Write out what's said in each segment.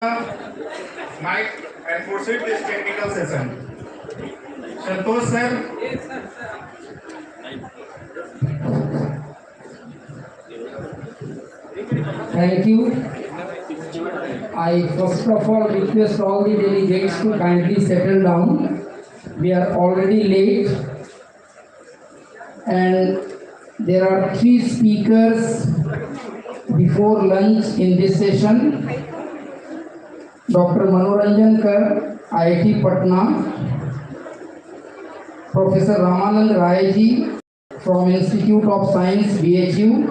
mic and proceed this technical session. Santosh sir. Thank you. I first of all request all the delegates to kindly settle down. We are already late and there are 3 speakers before lunch in this session. Dr. Manoranjan Kar, IIT Patna, Professor Ramanand Rai ji from Institute of Science, BHU,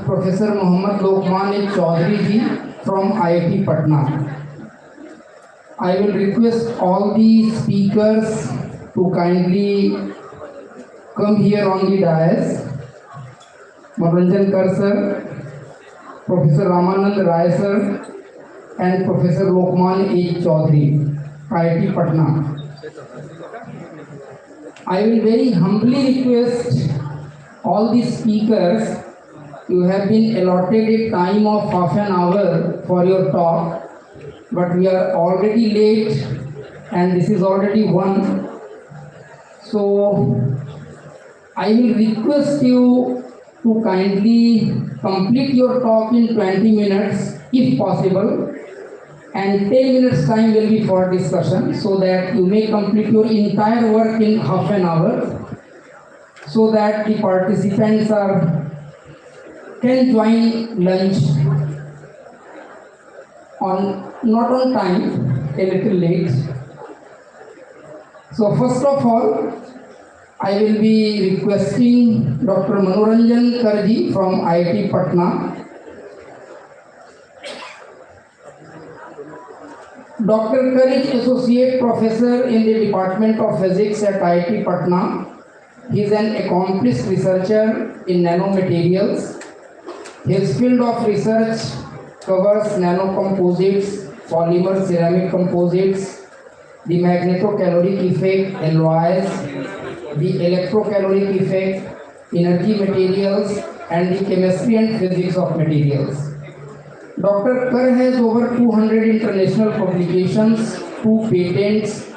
Professor Mohammad Lokman Chaudhary ji from IIT Patna. I will request all the speakers to kindly come here on the dais. Manoranjan Kar sir, Professor Ramanand Rai sir, and Professor Lokman Chaudhary, IIT Patna. I will very humbly request all the speakers, you have been allotted a time of half an hour for your talk, but we are already late and this is already 1. So I will request you to kindly complete your talk in 20 minutes if possible, and 10 minutes time will be for discussion so that you may complete your entire work in half an hour so that the participants can join lunch not on time, a little late. So first of all, I will be requesting Dr. Manoranjan Karji from IIT Patna. Dr. Kar is Associate Professor in the Department of Physics at IIT Patna. He is an accomplished researcher in nanomaterials. His field of research covers nanocomposites, polymer ceramic composites, the magnetocaloric effect, alloys, the electrocaloric effect, energy materials, and the chemistry and physics of materials. Dr. Kar has over 200 international publications, 2 patents,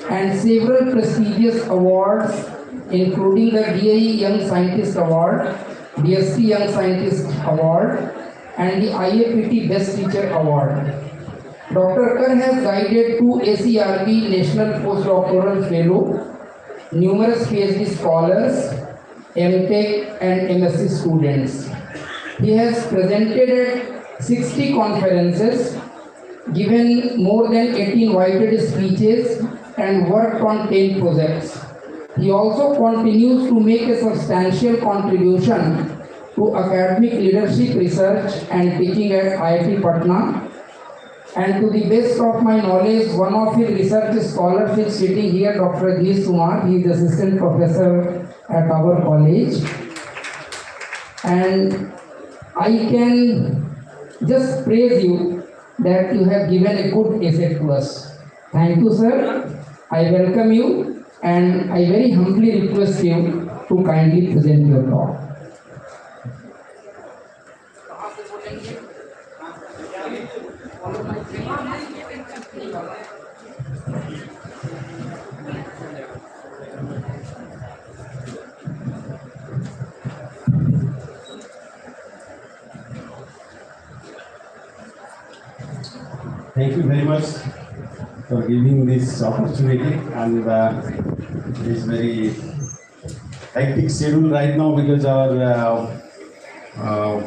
and several prestigious awards, including the DIE Young Scientist Award, DST Young Scientist Award, and the IAPT Best Teacher Award. Dr. Kar has guided 2 ACRB National Postdoctoral Fellow, numerous PhD scholars, MTech and MSc students. He has presented at 60 conferences, given more than 80 invited speeches, and worked on 10 projects. He also continues to make a substantial contribution to academic leadership, research and teaching at IIT Patna. And to the best of my knowledge, one of his research scholars is sitting here, Dr. Ajit Kumar. He is assistant professor at our college. And I can just praise you that you have given a good essay to us. Thank you, sir. I welcome you and I very humbly request you to kindly present your talk. Thank you very much for giving this opportunity and this very hectic schedule right now because our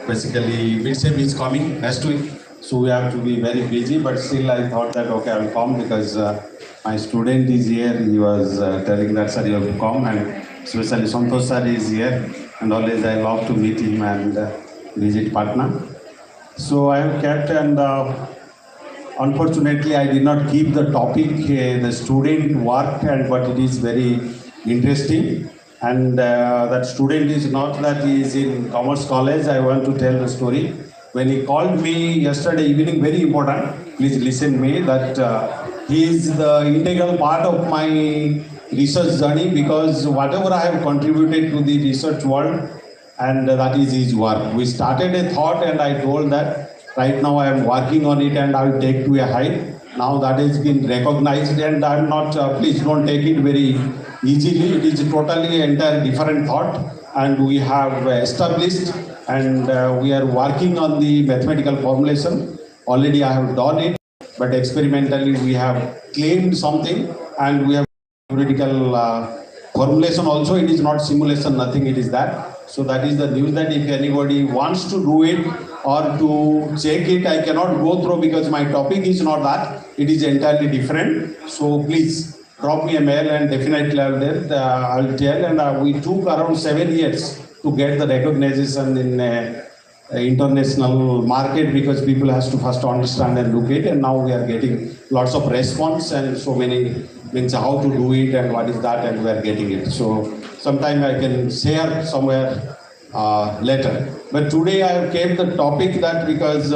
basically midsem is coming next week, so we have to be very busy. But still, I thought that okay, I will come because my student is here. He was telling that sir, you have to come, and especially Santosh sir is here, and always I love to meet him and visit Patna. So I have kept and. Unfortunately, I did not keep the topic, the student work, but it is very interesting. And that student is not that he is in Commerce College. I want to tell the story. When he called me yesterday evening, very important, please listen me, that he is the integral part of my research journey because whatever I have contributed to the research world, and that is his work. We started a thought and I told that Right now I am working on it and I will take to a height. Now that has been recognized and I am not, please don't take it very easily. It is totally entire different thought and we have established and we are working on the mathematical formulation. Already I have done it, but experimentally we have claimed something and we have theoretical formulation also. It is not simulation, nothing, it is that. So that is the news, that if anybody wants to do it or to check it, I cannot go through because my topic is not that. It is entirely different. So please drop me a mail and definitely I will tell. And we took around 7 years to get the recognition in international market because people has to first understand and look it. And now we are getting lots of response and so many means how to do it and what is that, and we are getting it. So sometime I can share somewhere later. But today I have kept the topic that because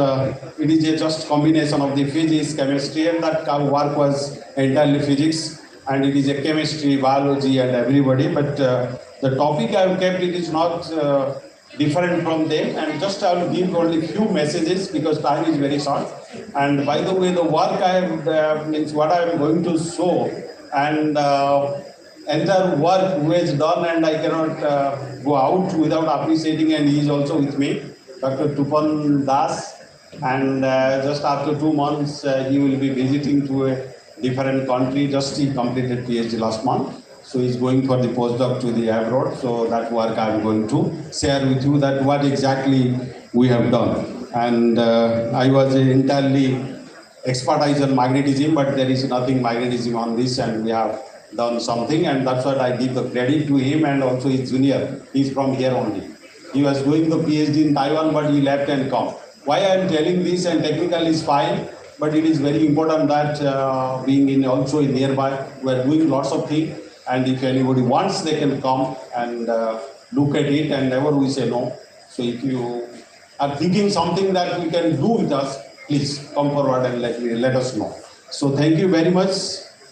it is a just combination of the physics, chemistry, and that work was entirely physics, and it is a chemistry, biology, and everybody. But the topic I have kept, it is not different from them, and just I will give only few messages because time is very short. And by the way, the work I have means what I am going to show, and entire work who is done, and I cannot go out without appreciating, and he is also with me, Dr. Tupan Das, and just after 2 months he will be visiting to a different country. Just he completed PhD last month, so he's going for the postdoc to the abroad. So that work I am going to share with you, that what exactly we have done. And I was entirely expertise on magnetism, but there is nothing magnetism on this, and we have done something, and that's what I give the credit to him and also his junior. He's from here only. He was doing the PhD in Taiwan, but he left and come. Why I am telling this, and technical is fine, but it is very important that being in also in nearby, we are doing lots of things, and if anybody wants, they can come and look at it, and never we say no. So if you are thinking something that we can do with us, please come forward and let us know. So thank you very much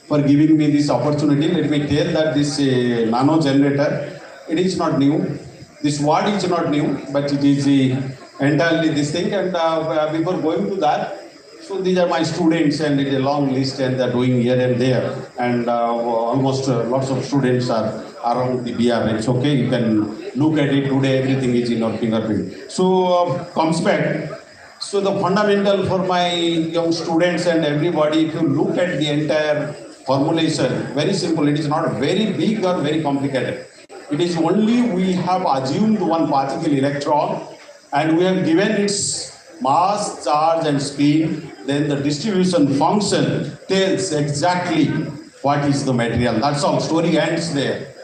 for giving me this opportunity. Let me tell that this nano generator, it is not new. This word is not new, but it is entirely this thing. And before going to that, so these are my students, and it is a long list, and they are doing here and there. And almost lots of students are around the BR. It's okay, you can look at it today, everything is in your fingerprint. So comes back. So the fundamental for my young students and everybody, if you look at the entire formulation, very simple. It is not very big or very complicated. It is only we have assumed one particle electron and we have given its mass, charge and spin. Then the distribution function tells exactly what is the material. That's all. Story ends there.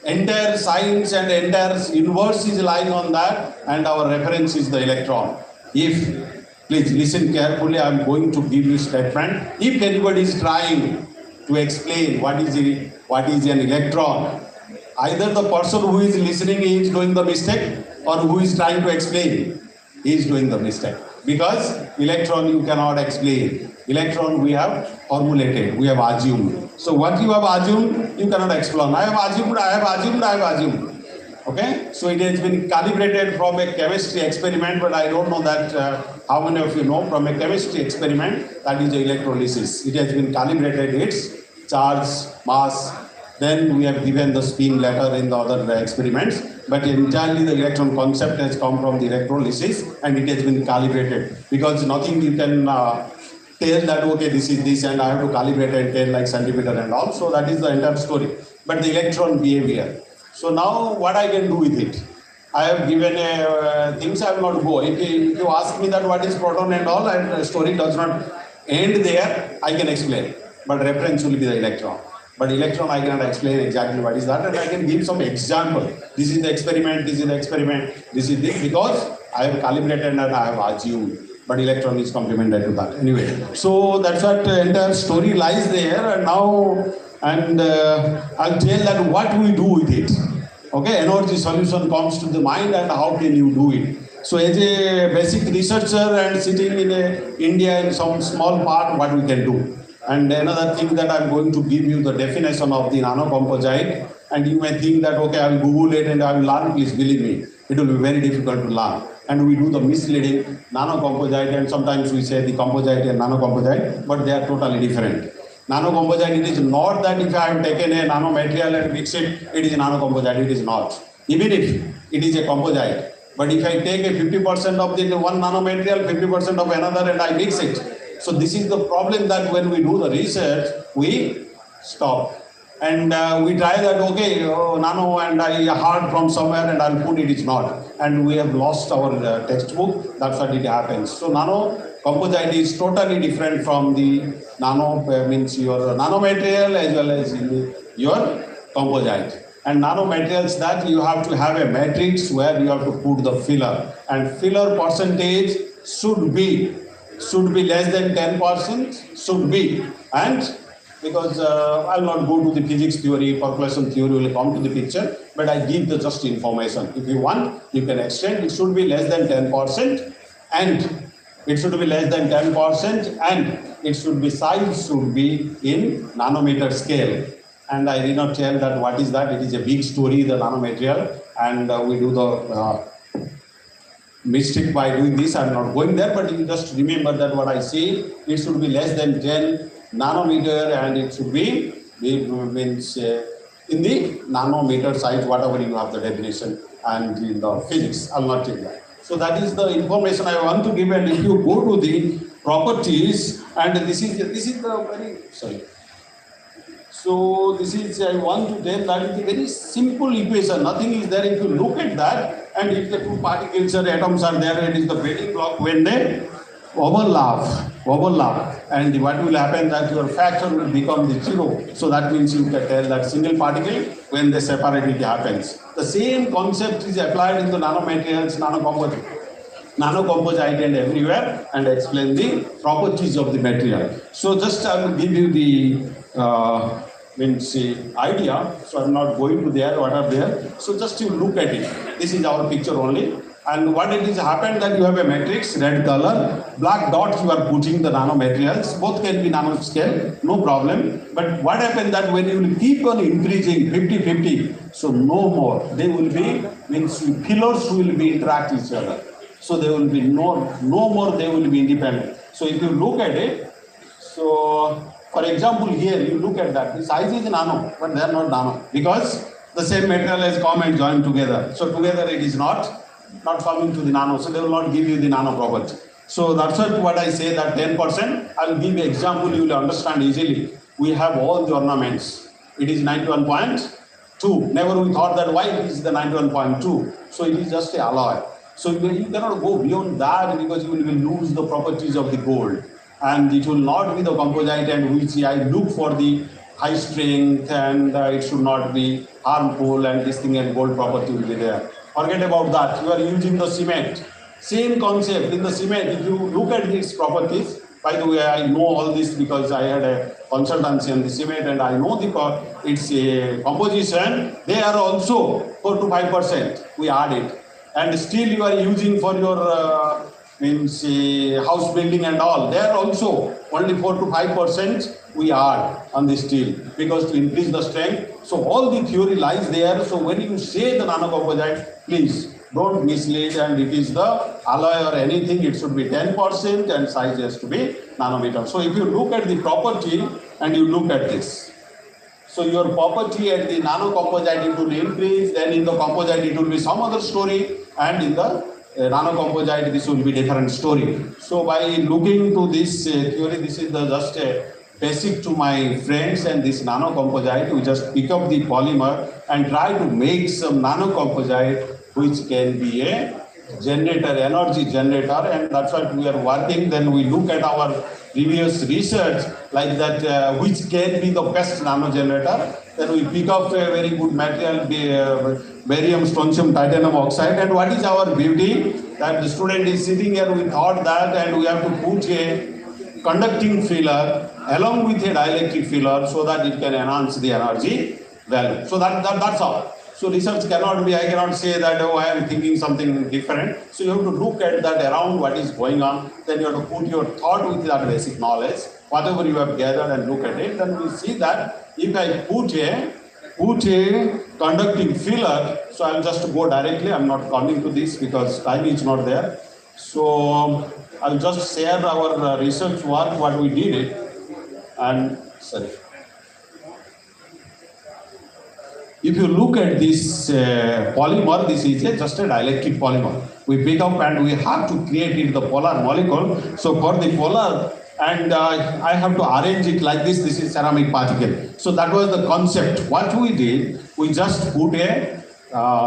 Entire science and entire universe is lying on that, and our reference is the electron. If, please listen carefully, I am going to give you a statement. If anybody is trying to explain what is an electron, either the person who is listening is doing the mistake, or who is trying to explain is doing the mistake. Because electron you cannot explain. Electron we have formulated, we have assumed. So what you have assumed, you cannot explain. I have assumed. Okay? So it has been calibrated from a chemistry experiment, but I don't know that how many of you know from a chemistry experiment, that is the electrolysis. It has been calibrated, its charge, mass, then we have given the spin later in the other experiments, but entirely the electron concept has come from the electrolysis and it has been calibrated, because nothing you can tell that okay this is this and I have to calibrate and tell like centimeter and all. So that is the entire story. But the electron behavior. So now what I can do with it? I have given things I will not go. If you ask me that what is proton and all, and the story does not end there, I can explain. But reference will be the electron. But electron I cannot explain exactly what is that, and I can give some example. This is the experiment, this is the experiment, this is this, because I have calibrated and I have assumed. But electron is complementary to that. Anyway, so that's what the entire story lies there, and now, and I'll tell that what we do with it. Okay, energy solution comes to the mind and how can you do it. So as a basic researcher and sitting in India in some small part, what we can do. And another thing that I'm going to give you the definition of the nanocomposite, and you may think that okay, I will Google it and I will learn. Please believe me, it will be very difficult to learn. and we do the misleading nano-composite, and sometimes we say the composite and nano-composite, but they are totally different. Nano-composite, it is not that if I have taken a nanomaterial and mixed it, it is a nano-composite, it is not. Even if it is a composite, but if I take a 50% of the one nanomaterial, 50% of another, and I mix it. So this is the problem, that when we do the research, we stop. And we try that, okay, nano, and I heard from somewhere and I'll put it, it's not. And we have lost our textbook, that's what it happens. So nano composite is totally different from the nano, means your nanomaterial as well as your composite. And nanomaterials, that you have to have a matrix where you have to put the filler. And filler percentage should be less than 10%, should be. And because I'll not go to the physics theory, population theory will come to the picture, but I give the just information. If you want, you can extend. It should be less than 10%, and it should be less than 10%, and it should be, size should be in nanometer scale. And I did not tell that what is that. It is a big story, the nanomaterial, and we do the mistake by doing this. I'm not going there, but you just remember that what I say, it should be less than 10 nanometer, and it should be means in the nanometer size, whatever you have the definition, and in the physics. I'll not take that. So that is the information I want to give. And if you go to the properties, and this is the very So this is, I want to tell that it's a very simple equation. Nothing is there. If you look at that, and if the two particles or atoms are there, it is the building block when they overlap, and what will happen, that your factor will become the 0. So that means you can tell that single particle, when they separate, it happens. The same concept is applied in the nanomaterials, nanocomposite and everywhere, and explain the properties of the material. So just I will give you the idea. So I'm not going to there, what are there. So just you look at it. This is our picture only. And what it is happened, that you have a matrix, red color, black dots you are putting the nanomaterials, both can be nanoscale, no problem. But what happened, that when you will keep on increasing 50-50, so no more, they will be, pillars will be interact each other. So there will be no more, they will be independent. So if you look at it, so for example here, you look at that, the size is nano, but they are not nano, because the same material has come and joined together. So together it is not coming to the nano, so they will not give you the nano property. So that's what I say, that 10%, I will give you example, you will understand easily. We have all the ornaments. It is 91.2. Never we thought that why it is the 91.2. So it is just a alloy. So you cannot go beyond that, because you will lose the properties of the gold. And it will not be the composite, and which I look for the high strength, and it should not be harmful, and this thing and gold property will be there. Forget about that. You are using the cement. Same concept in the cement. If you look at its properties, by the way, I know all this because I had a consultancy on the cement, and I know its composition. They are also 4 to 5%. We add it, and still you are using for your house building and all. They are also only 4 to 5% we add on the steel, because to increase the strength. So all the theory lies there. So when you say the nanocomposite, please don't mislead, and it is the alloy or anything, it should be 10%, and size has to be nanometer. So if you look at the property and you look at this, so your property at the nanocomposite, it will increase, then in the composite it will be some other story, and in the nanocomposite this will be different story. So by looking to this theory, this is just a basic to my friends, and this nanocomposite, we just pick up the polymer and try to make some nanocomposite which can be a generator, energy generator, and that's what we are working. Then we look at our previous research like that, which can be the best nano generator. Then we pick up a very good material, barium, strontium, titanium oxide, and what is our beauty? That the student is sitting here, we thought that, and we have to put a conducting filler along with a dielectric filler so that it can enhance the energy value. So that's all. So research cannot be, I cannot say that, oh, I am thinking something different. So you have to look at that around what is going on. Then you have to put your thought with that basic knowledge, whatever you have gathered, and look at it. Then we see that if I put a put a conducting filler. So I'll just go directly. I'm not coming to this because time is not there. So I'll just share our research work, what we did it. And sorry. If you look at this polymer, this is just a dielectric polymer. We pick up and we have to create it the polar molecule. So for the polar, and I have to arrange it like this. This is ceramic particle. So that was the concept. What we did, we just put a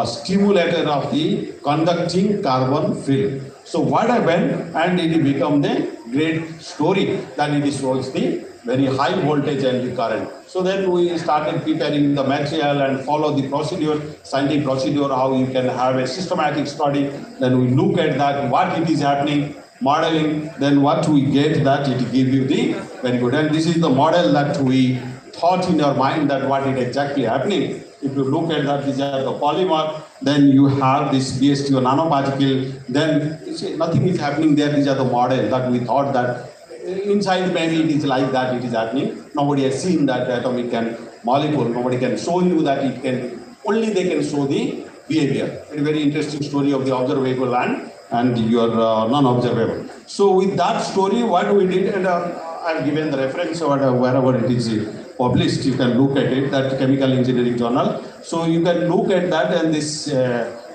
stimulator of the conducting carbon film. So what happened, and it became the great story that it shows the very high voltage and the current. So then we started preparing the material and follow the procedure, scientific procedure, how you can have a systematic study. Then we look at that, what it is happening, modeling, then what we get, that it give you the very good. And this is the model that we thought in our mind that what is exactly happening. If you look at that, these are the polymer, then you have this BSTO nanoparticle, then you see, nothing is happening there. These are the model that we thought that inside maybe it is like that, it is happening. Nobody has seen that atomic and molecule. Nobody can show you that it can, only they can show the behavior. A very interesting story of the observable and your non-observable. So with that story, what we did, and I've given the reference wherever it is published, you can look at it, that Chemical Engineering Journal. So you can look at that, and this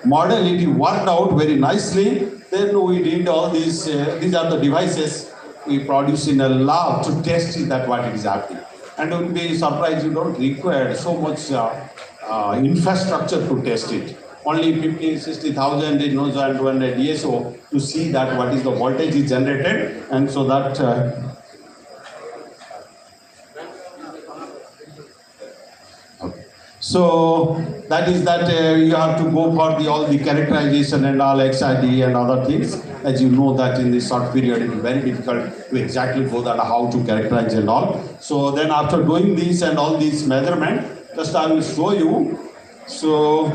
model, it worked out very nicely. Then we did all these are the devices we produce in a lab to test it, that what is happening. And you will be surprised, you don't require so much infrastructure to test it. Only 50, 60,000 in nozzle and a DSO to see that what is the voltage is generated, and so that so that is that you have to go for all the characterization and all XID and other things. As you know that in this short period it is very difficult to exactly go that how to characterize and all. So then after doing this and all these measurement, just I will show you. So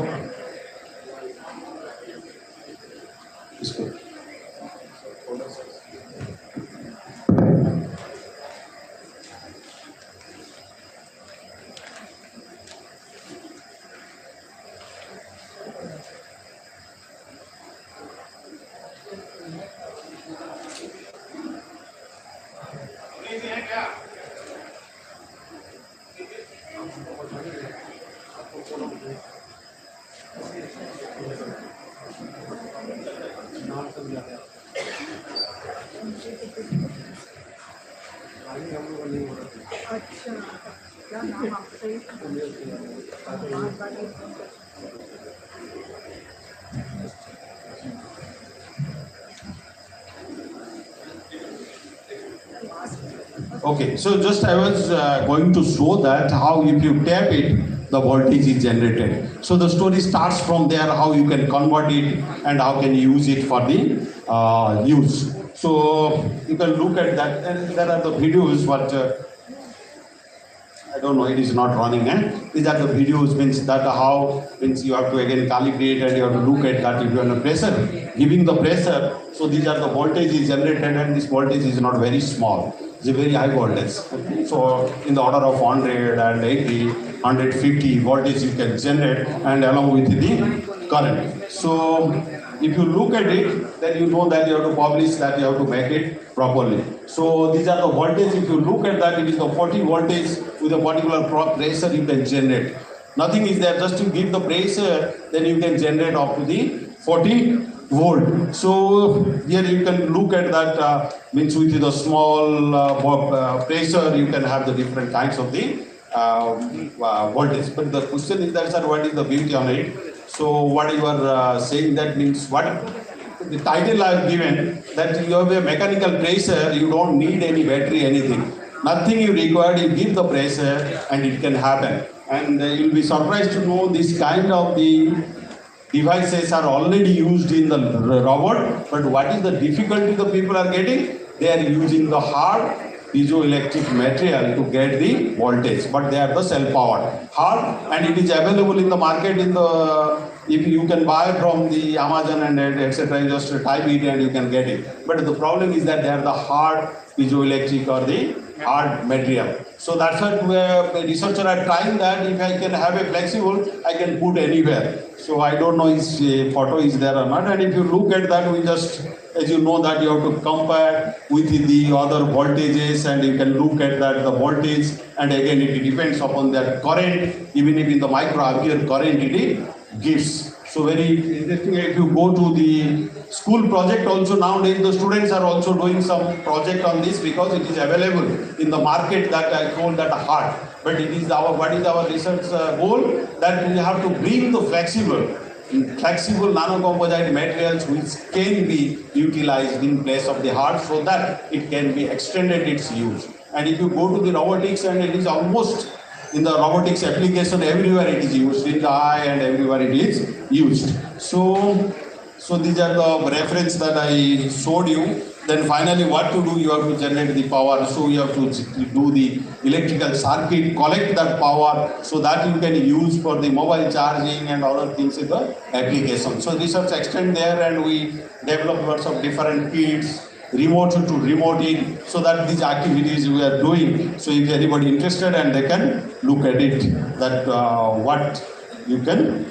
okay, so just I was going to show that how if you tap it, the voltage is generated. So the story starts from there, how you can convert it and how can you use it for the use. So you can look at that, and there are the videos what I don't know, it is not running. These are the videos, means that how, means you have to again calibrate and you have to look at that if you have a pressure, giving the pressure. So these are the voltages generated, and this voltage is not very small. It's a very high voltage. So in the order of 180, 150 voltage you can generate, and along with the current. So if you look at it, then you know that you have to publish that, you have to make it properly. So these are the voltage. If you look at that, it is the 40 voltage with a particular pressure you can generate. Nothing is there, just to give the pressure, then you can generate up to the 40 volt. So here you can look at that, means with the small pressure you can have the different kinds of the voltage. But the question is that, sir, what is the beauty on it? So what you are saying, that means what the title I have given, that you have a mechanical pressure, you don't need any battery, anything. Nothing you require, you give the pressure and it can happen. And you'll be surprised to know this kind of the devices are already used in the robot. But what is the difficulty the people are getting? They are using the hard piezoelectric material to get the voltage, but they are the cell-powered hard, and it is available in the market. In the, if you can buy from the Amazon and etc., just type it and you can get it. But the problem is that they are the hard piezoelectric or the hard material. So that's what the researchers are trying, that if I can have a flexible, I can put anywhere. So I don't know if photo is there or not. And if you look at that, we just, as you know, that you have to compare with the other voltages, and you can look at that the voltage, and again it depends upon that current, even if in the microampere current it gives. So very interesting. If you go to the school project also, nowadays the students are also doing some project on this, because it is available in the market, that I told that hard. But it is our, what is our research goal? That we have to bring the flexible nanocomposite materials which can be utilized in place of the hard, so that it can be extended its use. And if you go to the robotics, and it is almost in the robotics application, everywhere it is used, in the eye and everywhere it is used. So these are the reference that I showed you. Then finally, what to do? You have to generate the power. So you have to do the electrical circuit, collect that power, so that you can use for the mobile charging and other things in the application. So research extend there, and we develop lots of different kits, remote to remote in, so that these activities we are doing. So if anybody interested, and they can look at it, that what we can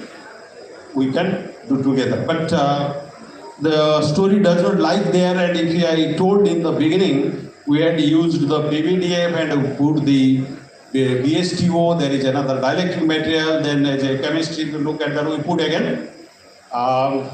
do together. But the story does not lie there, and if I told in the beginning, we had used the PVDF and put the BSTO, there is another dielectric material, then as a chemistry, if you look at that, we put again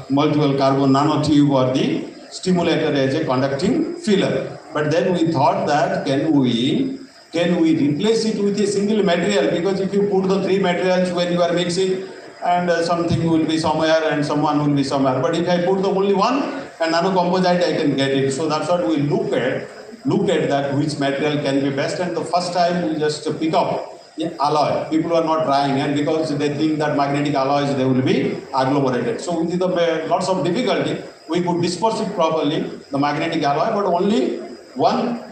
multiple carbon nanotube or the stimulator as a conducting filler. But then we thought that can we replace it with a single material, because if you put the three materials when you are mixing, and something will be somewhere and someone will be somewhere. But if I put the only one and nanocomposite, I can get it. So that's what we look at that which material can be best. And the first time we just pick up alloy. People are not trying, and because they think that magnetic alloys, they will be agglomerated. So with the lots of difficulty, we could disperse it properly, the magnetic alloy, but only one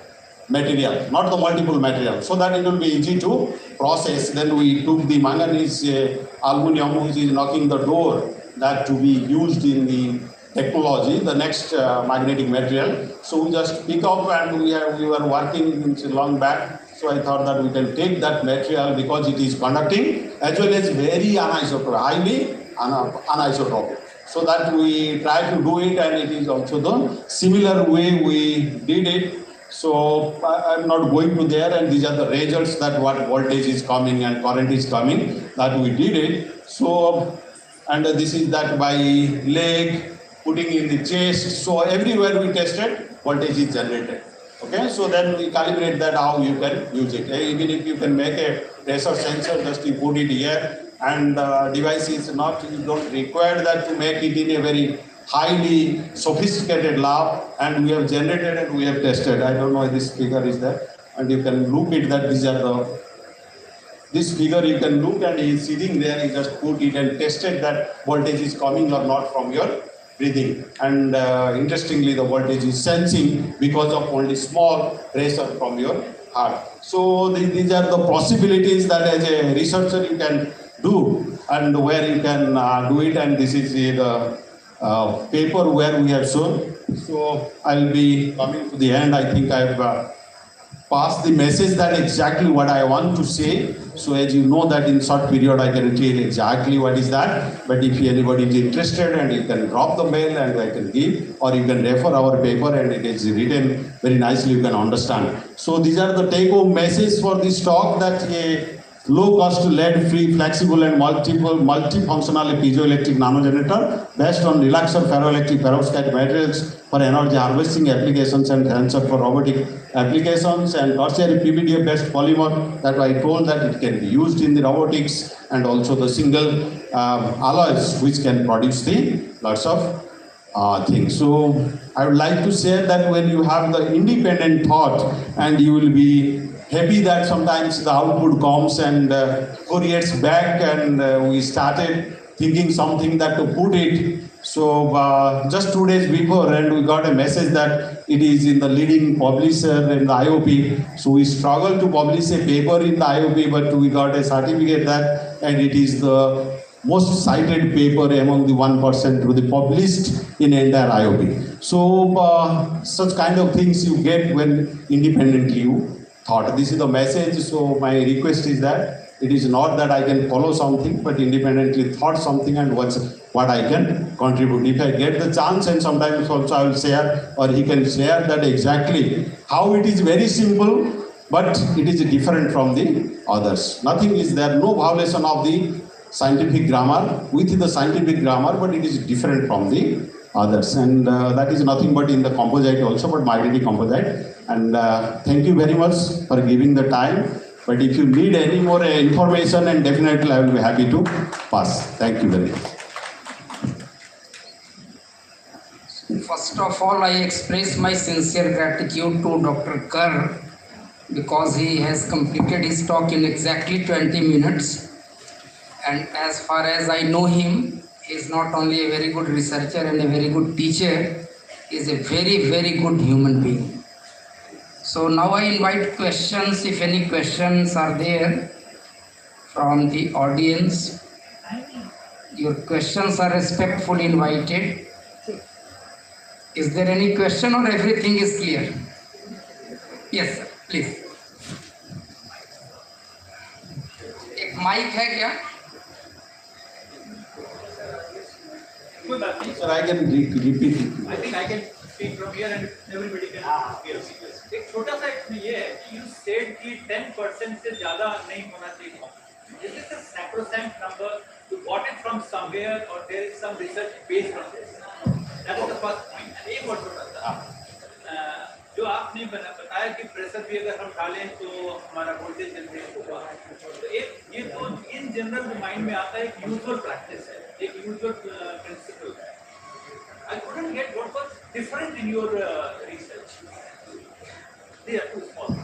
material, not the multiple materials, so that it will be easy to process. Then we took the manganese aluminum, which is knocking the door, that to be used in the technology, the next magnetic material. So we just pick up, and we were working long back. So I thought that we can take that material, because it is conducting as well as very anisotropic, highly anisotropic. So that we try to do it, and it is also the similar way we did it. So I'm not going to there, and these are the results, that what voltage is coming and current is coming, that we did it. So, and this is that by leg, putting in the chest. So everywhere we tested, voltage is generated. Okay, so then we calibrate that how you can use it. Even if you can make a pressure sensor, just you put it here, and device is not, you don't require that to make it in a very highly sophisticated lab, and we have generated and we have tested. I don't know if this figure is there, and you can look at that. These are the, this figure you can look, and he is sitting there, he just put it and tested that voltage is coming or not from your breathing. And interestingly, the voltage is sensing because of only small pressure from your heart. So these are the possibilities that as a researcher you can do, and where you can do it. And this is the paper where we have shown. So I'll be coming to the end. I think I've passed the message, that exactly what I want to say. So as you know that in short period I can tell exactly what is that. But if anybody is interested, and you can drop the mail and I can give, or you can refer our paper, and it is written very nicely, you can understand. So these are the take-home messages for this talk, that a low-cost, lead-free, flexible and multifunctional piezoelectric nanogenerator based on relaxer ferroelectric perovskite materials for energy harvesting applications and sensor for robotic applications, and tertiary PVDF-based polymer that I told that it can be used in the robotics, and also the single alloys which can produce the lots of things. So I would like to say that when you have the independent thought, and you will be happy that sometimes the output comes and couriers back, and we started thinking something that to put it. So just 2 days before, and we got a message that it is in the leading publisher in the IOP. So we struggled to publish a paper in the IOP, but we got a certificate that, and it is the most cited paper among the 1% to be published in entire IOP. So such kind of things you get when independently you thought. This is the message. So my request is that it is not that I can follow something, but independently thought something and what I can contribute. If I get the chance, and sometimes also I will share, or he can share that exactly how it is very simple, but it is different from the others. Nothing is there, no violation of the scientific grammar with the scientific grammar, but it is different from the others. And that is nothing but in the composite also, but minority composite. And thank you very much for giving the time. But if you need any more information, and definitely I will be happy to pass. Thank you very much. First of all, I express my sincere gratitude to Dr. Kar because he has completed his talk in exactly 20 minutes. And as far as I know him, he is not only a very good researcher and a very good teacher, he is a very, very good human being. So now I invite questions, if any questions are there from the audience. Your questions are respectfully invited. Is there any question or everything is clear? Yes, sir, please. एक mic है क्या? Sir, I can repeat it. I think I can speak from here and everybody can hear. एक छोटा सा इसमें ये है कि you said कि 10% से ज़्यादा नहीं होना चाहिए. Is this a sacrosanct number? You got it from somewhere or there is some research based on this? That is the first point. And एक और छोटा सा जो आपने बताया कि प्रेशर भी अगर हम डालें तो हमारा वोल्टेज जनरेट होगा. तो एक ये तो इन जनरल माइंड में आता है एक यूजुअल प्रैक्टिस है, एक यूजुअल प्रिंसिपल है. I couldn't get what was different in your research. They are too small.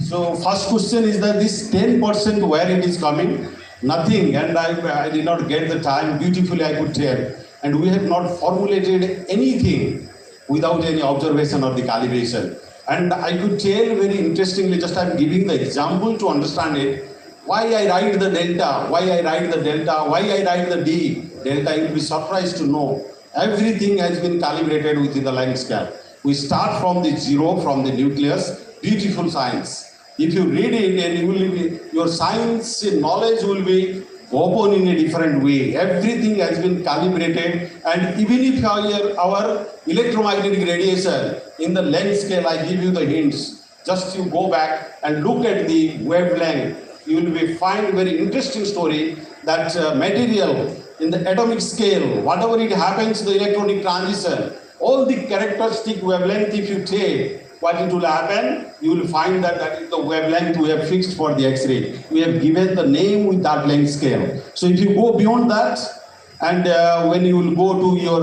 So first question is that this 10% where it is coming, nothing, and I did not get the time, beautifully I could tell. And we have not formulated anything without any observation or the calibration. And I could tell very interestingly, just I'm giving the example to understand it, why I write the delta, why I write the delta, why I write the D. Delta, you will be surprised to know. Everything has been calibrated within the line scale. We start from the zero, from the nucleus, beautiful science. If you read it, and you will be, your science knowledge will be open in a different way. Everything has been calibrated, and even if our electromagnetic radiation in the length scale, I give you the hints. Just you go back and look at the wavelength, you will be find very interesting story that material in the atomic scale, whatever it happens to the electronic transition, all the characteristic wavelength, if you take, what it will happen, you will find that that is the wavelength we have fixed for the X-ray. We have given the name with that length scale. So if you go beyond that, and when you will go to your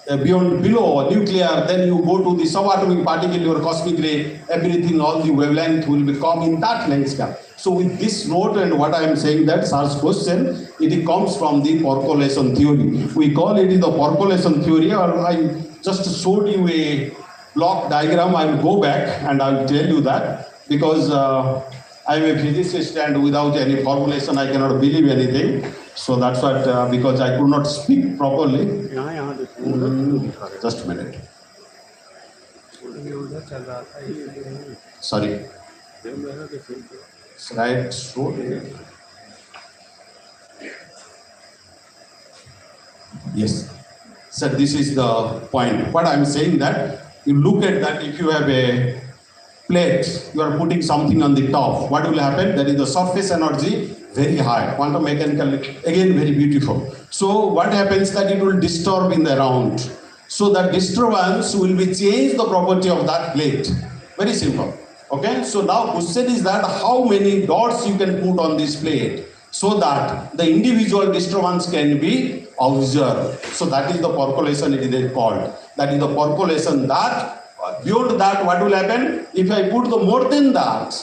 below nuclear, then you go to the subatomic particle, your cosmic ray, everything, all the wavelength will become in that length scale. So with this note and what I am saying, that Sir's question, it comes from the percolation theory. We call it the percolation theory, or I just showed you a block diagram. I will go back and I will tell you that, because I am a physicist and without any formulation I cannot believe anything. So that's what, because I could not speak properly. Just a minute. Sorry. Right. Yes. So this is the point. What I am saying that, you look at that, if you have a plate, you are putting something on the top, what will happen? That is the surface energy very high, quantum mechanical, again very beautiful. So what happens that it will disturb in the round. So that disturbance will be change the property of that plate. Very simple. Okay, so now question is that how many dots you can put on this plate so that the individual disturbance can be observed. So that is the percolation it is called. That is the percolation. That beyond that what will happen? If I put the more than that,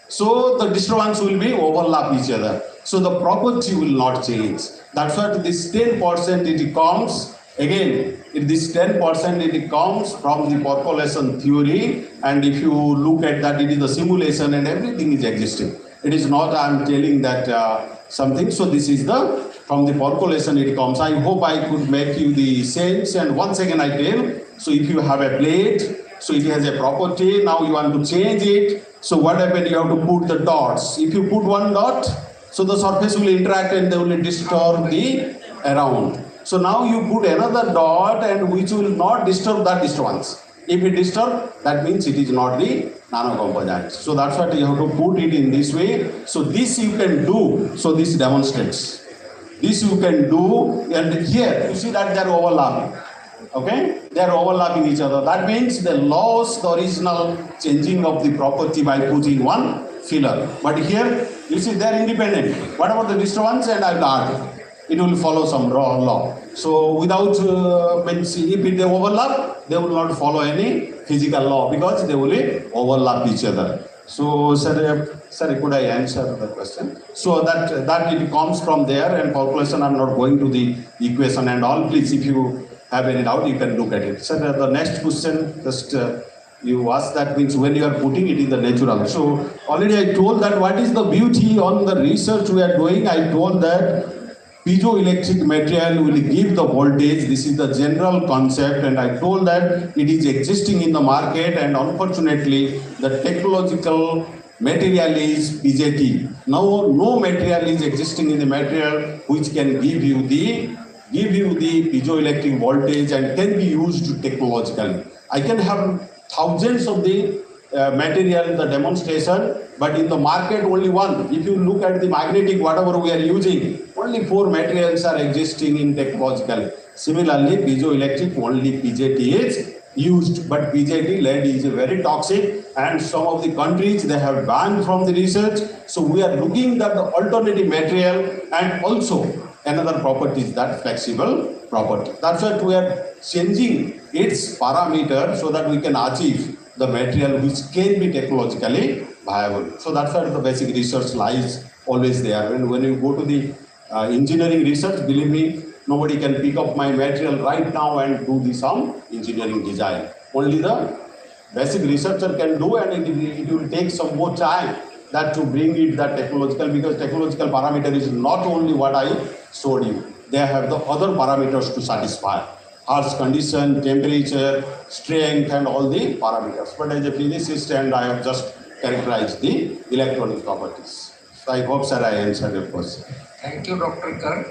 so the disturbance will be overlap each other. So the property will not change. That's what this 10% it comes. Again, this 10% it comes from the percolation theory, and if you look at that, it is the simulation and everything is existing. It is not I am telling that something. So this is the from the percolation it comes. I hope I could make you the sense. And once again I tell, so if you have a plate, so it has a property, now you want to change it. So what happened? You have to put the dots. If you put one dot, so the surface will interact and they will disturb the around. So now you put another dot and which will not disturb that disturbance. If it disturbs, that means it is not the nanocomposite. So that's what you have to put it in this way. So this you can do. So this demonstrates. This you can do, and here you see that they are overlapping. Okay, they are overlapping each other. That means they lost the original changing of the property by putting one filler. But here you see they are independent. Whatever the disturbance, and I will add. It will follow some law. So without means if they overlap, they will not follow any physical law because they will overlap each other. So sir, could I answer the question? So that it comes from there, and calculation I'm not going to the equation and all. Please, if you have any doubt, you can look at it. Sir, the next question, just you asked that means when you are putting it in the natural. So already I told that what is the beauty on the research we are doing. I told that piezoelectric material will give the voltage. This is the general concept, and I told that it is existing in the market, and unfortunately the technological material is PJT. Now no material is existing in the material which can give you the piezoelectric voltage and can be used technologically. I can have thousands of the material in the demonstration, but in the market only one. If you look at the magnetic, whatever we are using, only 4 materials are existing in technologically. Similarly, piezoelectric, only PJT is used, but PJT lead is very toxic, and some of the countries they have banned from the research. So we are looking at the alternative material, and also another property is that flexible property. That's why we are changing its parameter so that we can achieve the material which can be technologically viable. So that's why the basic research lies always there. And when you go to the engineering research, believe me, nobody can pick up my material right now and do some engineering design. Only the basic researcher can do, and it will take some more time that to bring it that technological, because technological parameter is not only what I showed you. They have the other parameters to satisfy. Harsh condition, temperature, strength, and all the parameters. But as a physicist, and I have just characterized the electronic properties. So I hope, sir, I answered your question. Thank you, Dr. Kar.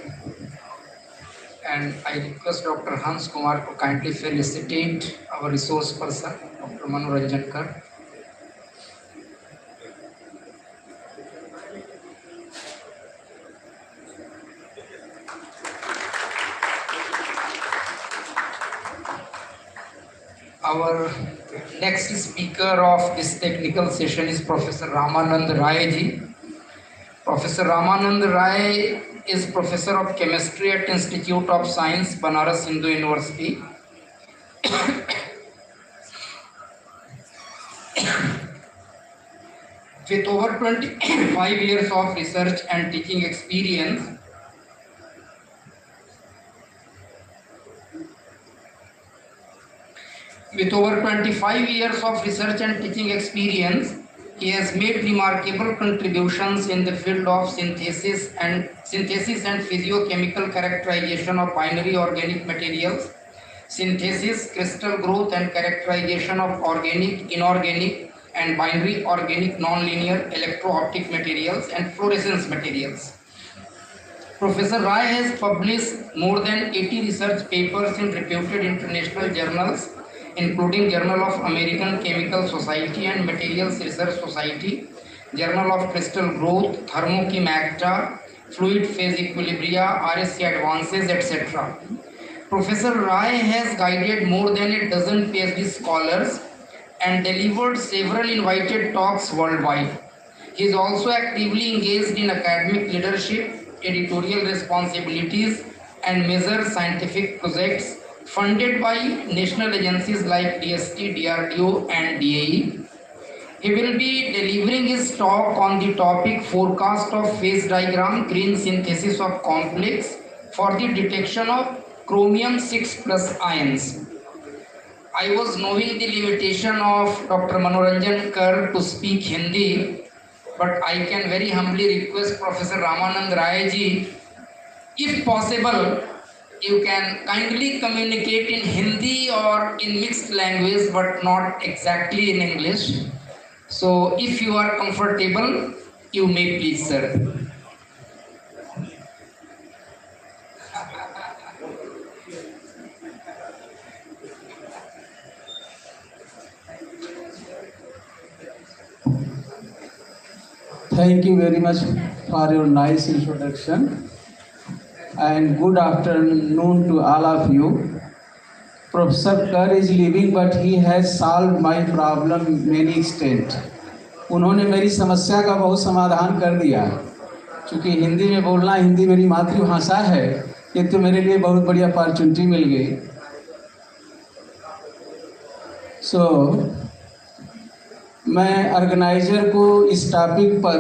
And I request Dr. Hans Kumar to kindly felicitate our resource person, Dr. Manoranjan Kar. Our next speaker of this technical session is Professor Ramanand Rai ji. Professor Ramanand Rai is Professor of Chemistry at Institute of Science, Banaras Hindu University. With over 25 years of research and teaching experience, he has made remarkable contributions in the field of synthesis and physiochemical characterization of binary organic materials, synthesis, crystal growth and characterization of organic, inorganic and binary organic nonlinear electro-optic materials and fluorescence materials. Professor Rai has published more than 80 research papers in reputed international journals, including Journal of American Chemical Society and Materials Research Society, Journal of Crystal Growth, Thermochem Acta, Fluid Phase Equilibria, RSC Advances, etc. Professor Rai has guided more than a dozen PhD scholars and delivered several invited talks worldwide. He is also actively engaged in academic leadership, editorial responsibilities, and major scientific projects funded by national agencies like DST, DRDO, and DAE. He will be delivering his talk on the topic Forecast of Phase Diagram Green Synthesis of Complex for the detection of chromium 6+ ions. I was knowing the limitation of Dr. Manoranjan Kar to speak Hindi, but I can very humbly request Professor Ramanand Rai ji, if possible, you can kindly communicate in Hindi or in mixed language, but not exactly in English. So if you are comfortable, you may please, sir. Thank you very much for your nice introduction, and good afternoon to all of you. Professor Kar is leaving, but he has solved my problem many extent. उन्होंने मेरी समस्या का बहुत समाधान कर दिया। क्योंकि हिंदी में बोलना, हिंदी मेरी मातृभाषा है, ये तो मेरे लिए बहुत बड़ी अपॉर्चुनिटी मिल गई। मैं ऑर्गेनाइजर को इस टॉपिक पर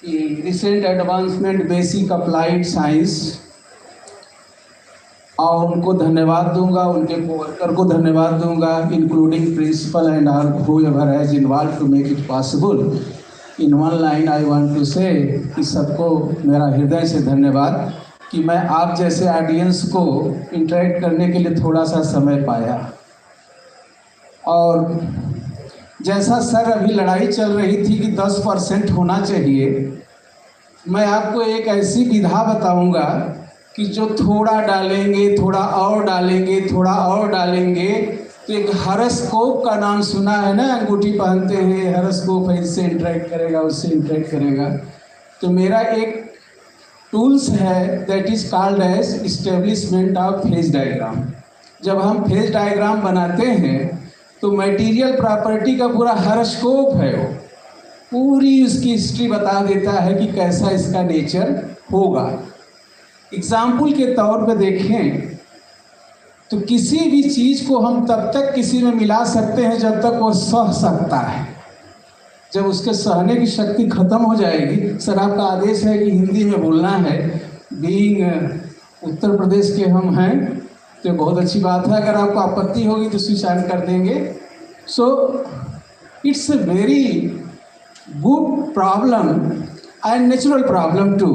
recent advancement basic applied science और उनको धन्यवाद दूंगा, उनके कोवर्कर को धन्यवाद दूंगा, including principal and all whoever has involve to make it possible. In one line I want to say कि सबको मेरा हृदय से धन्यवाद कि मैं आप जैसे ऑडियंस को इंटरेक्ट करने के लिए थोड़ा सा समय पाया। और जैसा सर अभी लड़ाई चल रही थी कि 10% होना चाहिए, मैं आपको एक ऐसी विधा बताऊंगा कि जो थोड़ा डालेंगे, थोड़ा और डालेंगे, थोड़ा और डालेंगे, तो एक हॉरोस्कोप का नाम सुना है ना, अंगूठी पहनते हैं, हॉरोस्कोप है, इससे इंटरेक्ट करेगा, उससे इंटरेक्ट करेगा। तो मेरा एक टूल्स है that is called as establishment of phase diagram. जब हम फेज डायग्राम बनाते हैं तो मटेरियल प्रॉपर्टी का पूरा हॉरोस्कोप है, वो पूरी उसकी हिस्ट्री बता देता है कि कैसा इसका नेचर होगा। एग्जाम्पल के तौर पे देखें तो किसी भी चीज़ को हम तब तक किसी में मिला सकते हैं जब तक वो सह सकता है। जब उसके सहने की शक्ति खत्म हो जाएगी, सर आपका आदेश है कि हिंदी में बोलना है, बीइंग उत्तर प्रदेश के हम हैं तो बहुत अच्छी बात है। अगर आपको आपत्ति होगी तो स्विच ऑन कर देंगे। So it's a very good problem and natural problem too.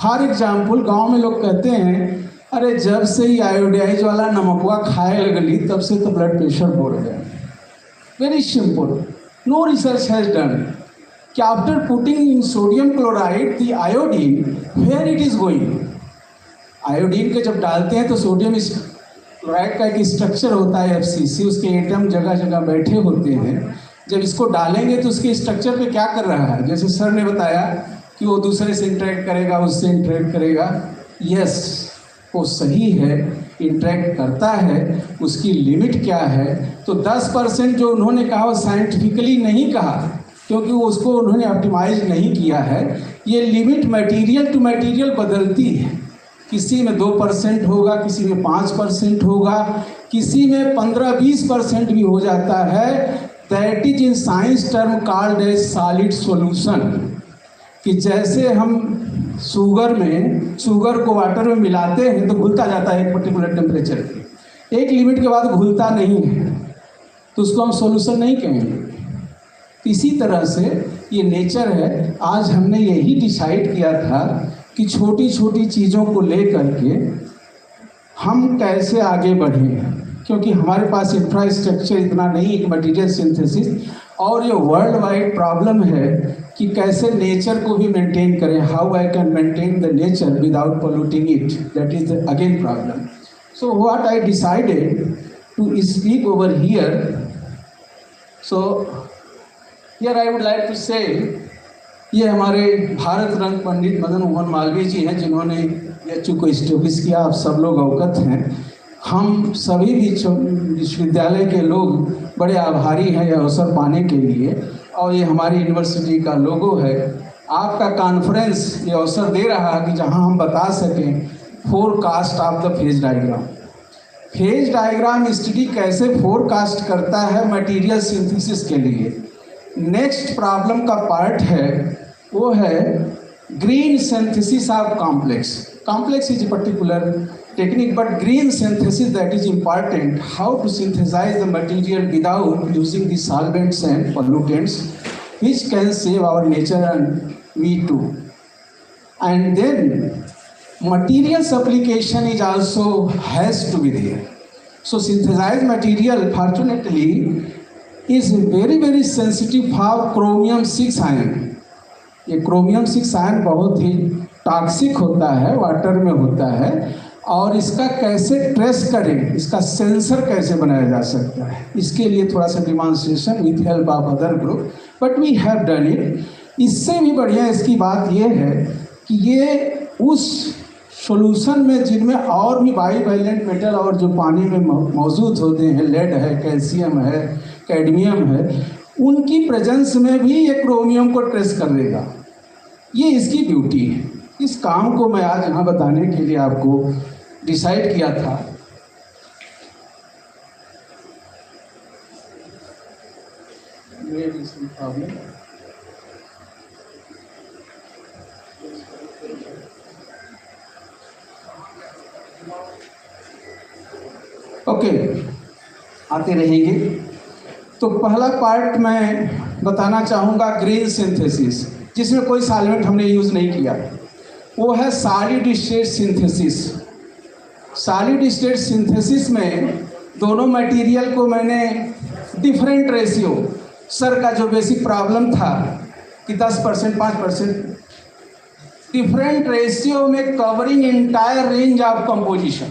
For example गांव में लोग कहते हैं अरे जब से ही आयोडाइज वाला नमकवा खाए लगली तब से तो ब्लड प्रेशर बढ़ गया। Very simple, no research has done कि after putting in sodium chloride the iodine where it is going. Iodine के जब डालते हैं तो सोडियम क्लोराइड का एक स्ट्रक्चर होता है FCC, उसके एटम जगह जगह बैठे होते हैं। जब इसको डालेंगे तो उसके स्ट्रक्चर पे क्या कर रहा है, जैसे सर ने बताया कि वो दूसरे से इंटरेक्ट करेगा, उससे इंटरेक्ट करेगा। यस, वो सही है, इंटरेक्ट करता है। उसकी लिमिट क्या है? तो 10% जो उन्होंने कहा वो साइंटिफिकली नहीं कहा, क्योंकि वो उसको उन्होंने ऑप्टिमाइज नहीं किया है। ये लिमिट मटेरियल टू मटेरियल बदलती है। किसी में 2% होगा, किसी में 5% होगा, किसी में 15-20% भी हो जाता है। That is in science term called as solid solution. कि जैसे हम शुगर को वाटर में मिलाते हैं तो घुलता जाता है एक पर्टिकुलर टेम्परेचर पे, एक लिमिट के बाद घुलता नहीं है, तो उसको हम सॉल्यूशन नहीं कहेंगे। इसी तरह से ये नेचर है। आज हमने यही डिसाइड किया था कि छोटी छोटी चीज़ों को लेकर के हम कैसे आगे बढ़ें, क्योंकि हमारे पास इंफ्रास्ट्रक्चर इतना नहीं है मटेरियल सिंथेसिस, और ये वर्ल्ड वाइड प्रॉब्लम है कि कैसे नेचर को भी मेंटेन करें। How I can maintain the nature without polluting it, that is the again problem. So what I decided to speak over here. So here I would like to say, ये हमारे भारत रत्न पंडित मदन मोहन मालवीय जी हैं जिन्होंने HU को establish किया। आप सब लोग अवगत हैं। हम सभी भी विश्वविद्यालय के लोग बड़े आभारी हैं यह अवसर पाने के लिए, और ये हमारी यूनिवर्सिटी का लोगो है। आपका कॉन्फ्रेंस ये अवसर दे रहा है कि जहां हम बता सकें forecast of the phase diagram. Phase diagram study कैसे फोरकास्ट करता है मटेरियल सिंथेसिस के लिए। नेक्स्ट प्रॉब्लम का पार्ट है वो है green synthesis of complex. Complex is a particular technique, but green synthesis, that is important. How to synthesize the material without using the solvents and pollutants, which can save our nature and we too. And then materials application is also has to be there. So synthesized material, fortunately, is very sensitive for chromium 6 ion. ये chromium 6 ion बहुत ही toxic होता है, water में होता है, और इसका कैसे ट्रेस करें, इसका सेंसर कैसे बनाया जा सकता है, इसके लिए थोड़ा सा demonstration with help of other group, but we have done it. इससे भी बढ़िया इसकी बात ये है कि ये उस सॉल्यूशन में जिनमें और भी बाईवैलेंट मेटल और जो पानी में मौजूद होते हैं, लेड है, कैल्शियम है, कैडमियम है, उनकी प्रेजेंस में भी ये क्रोमियम को ट्रेस कर देगा। ये इसकी ब्यूटी है। इस काम को मैं आज यहाँ बताने के लिए आपको डिसाइड किया था। ओके, आते रहेंगे। तो पहला पार्ट मैं बताना चाहूँगा ग्रीन सिंथेसिस, जिसमें कोई सॉल्वेंट हमने यूज़ नहीं किया, वो है solid state synthesis. Solid state synthesis में दोनों मटेरियल को मैंने डिफरेंट रेशियो, सर का जो बेसिक प्रॉब्लम था कि 10% 5%, डिफरेंट रेशियो में covering entire range of composition,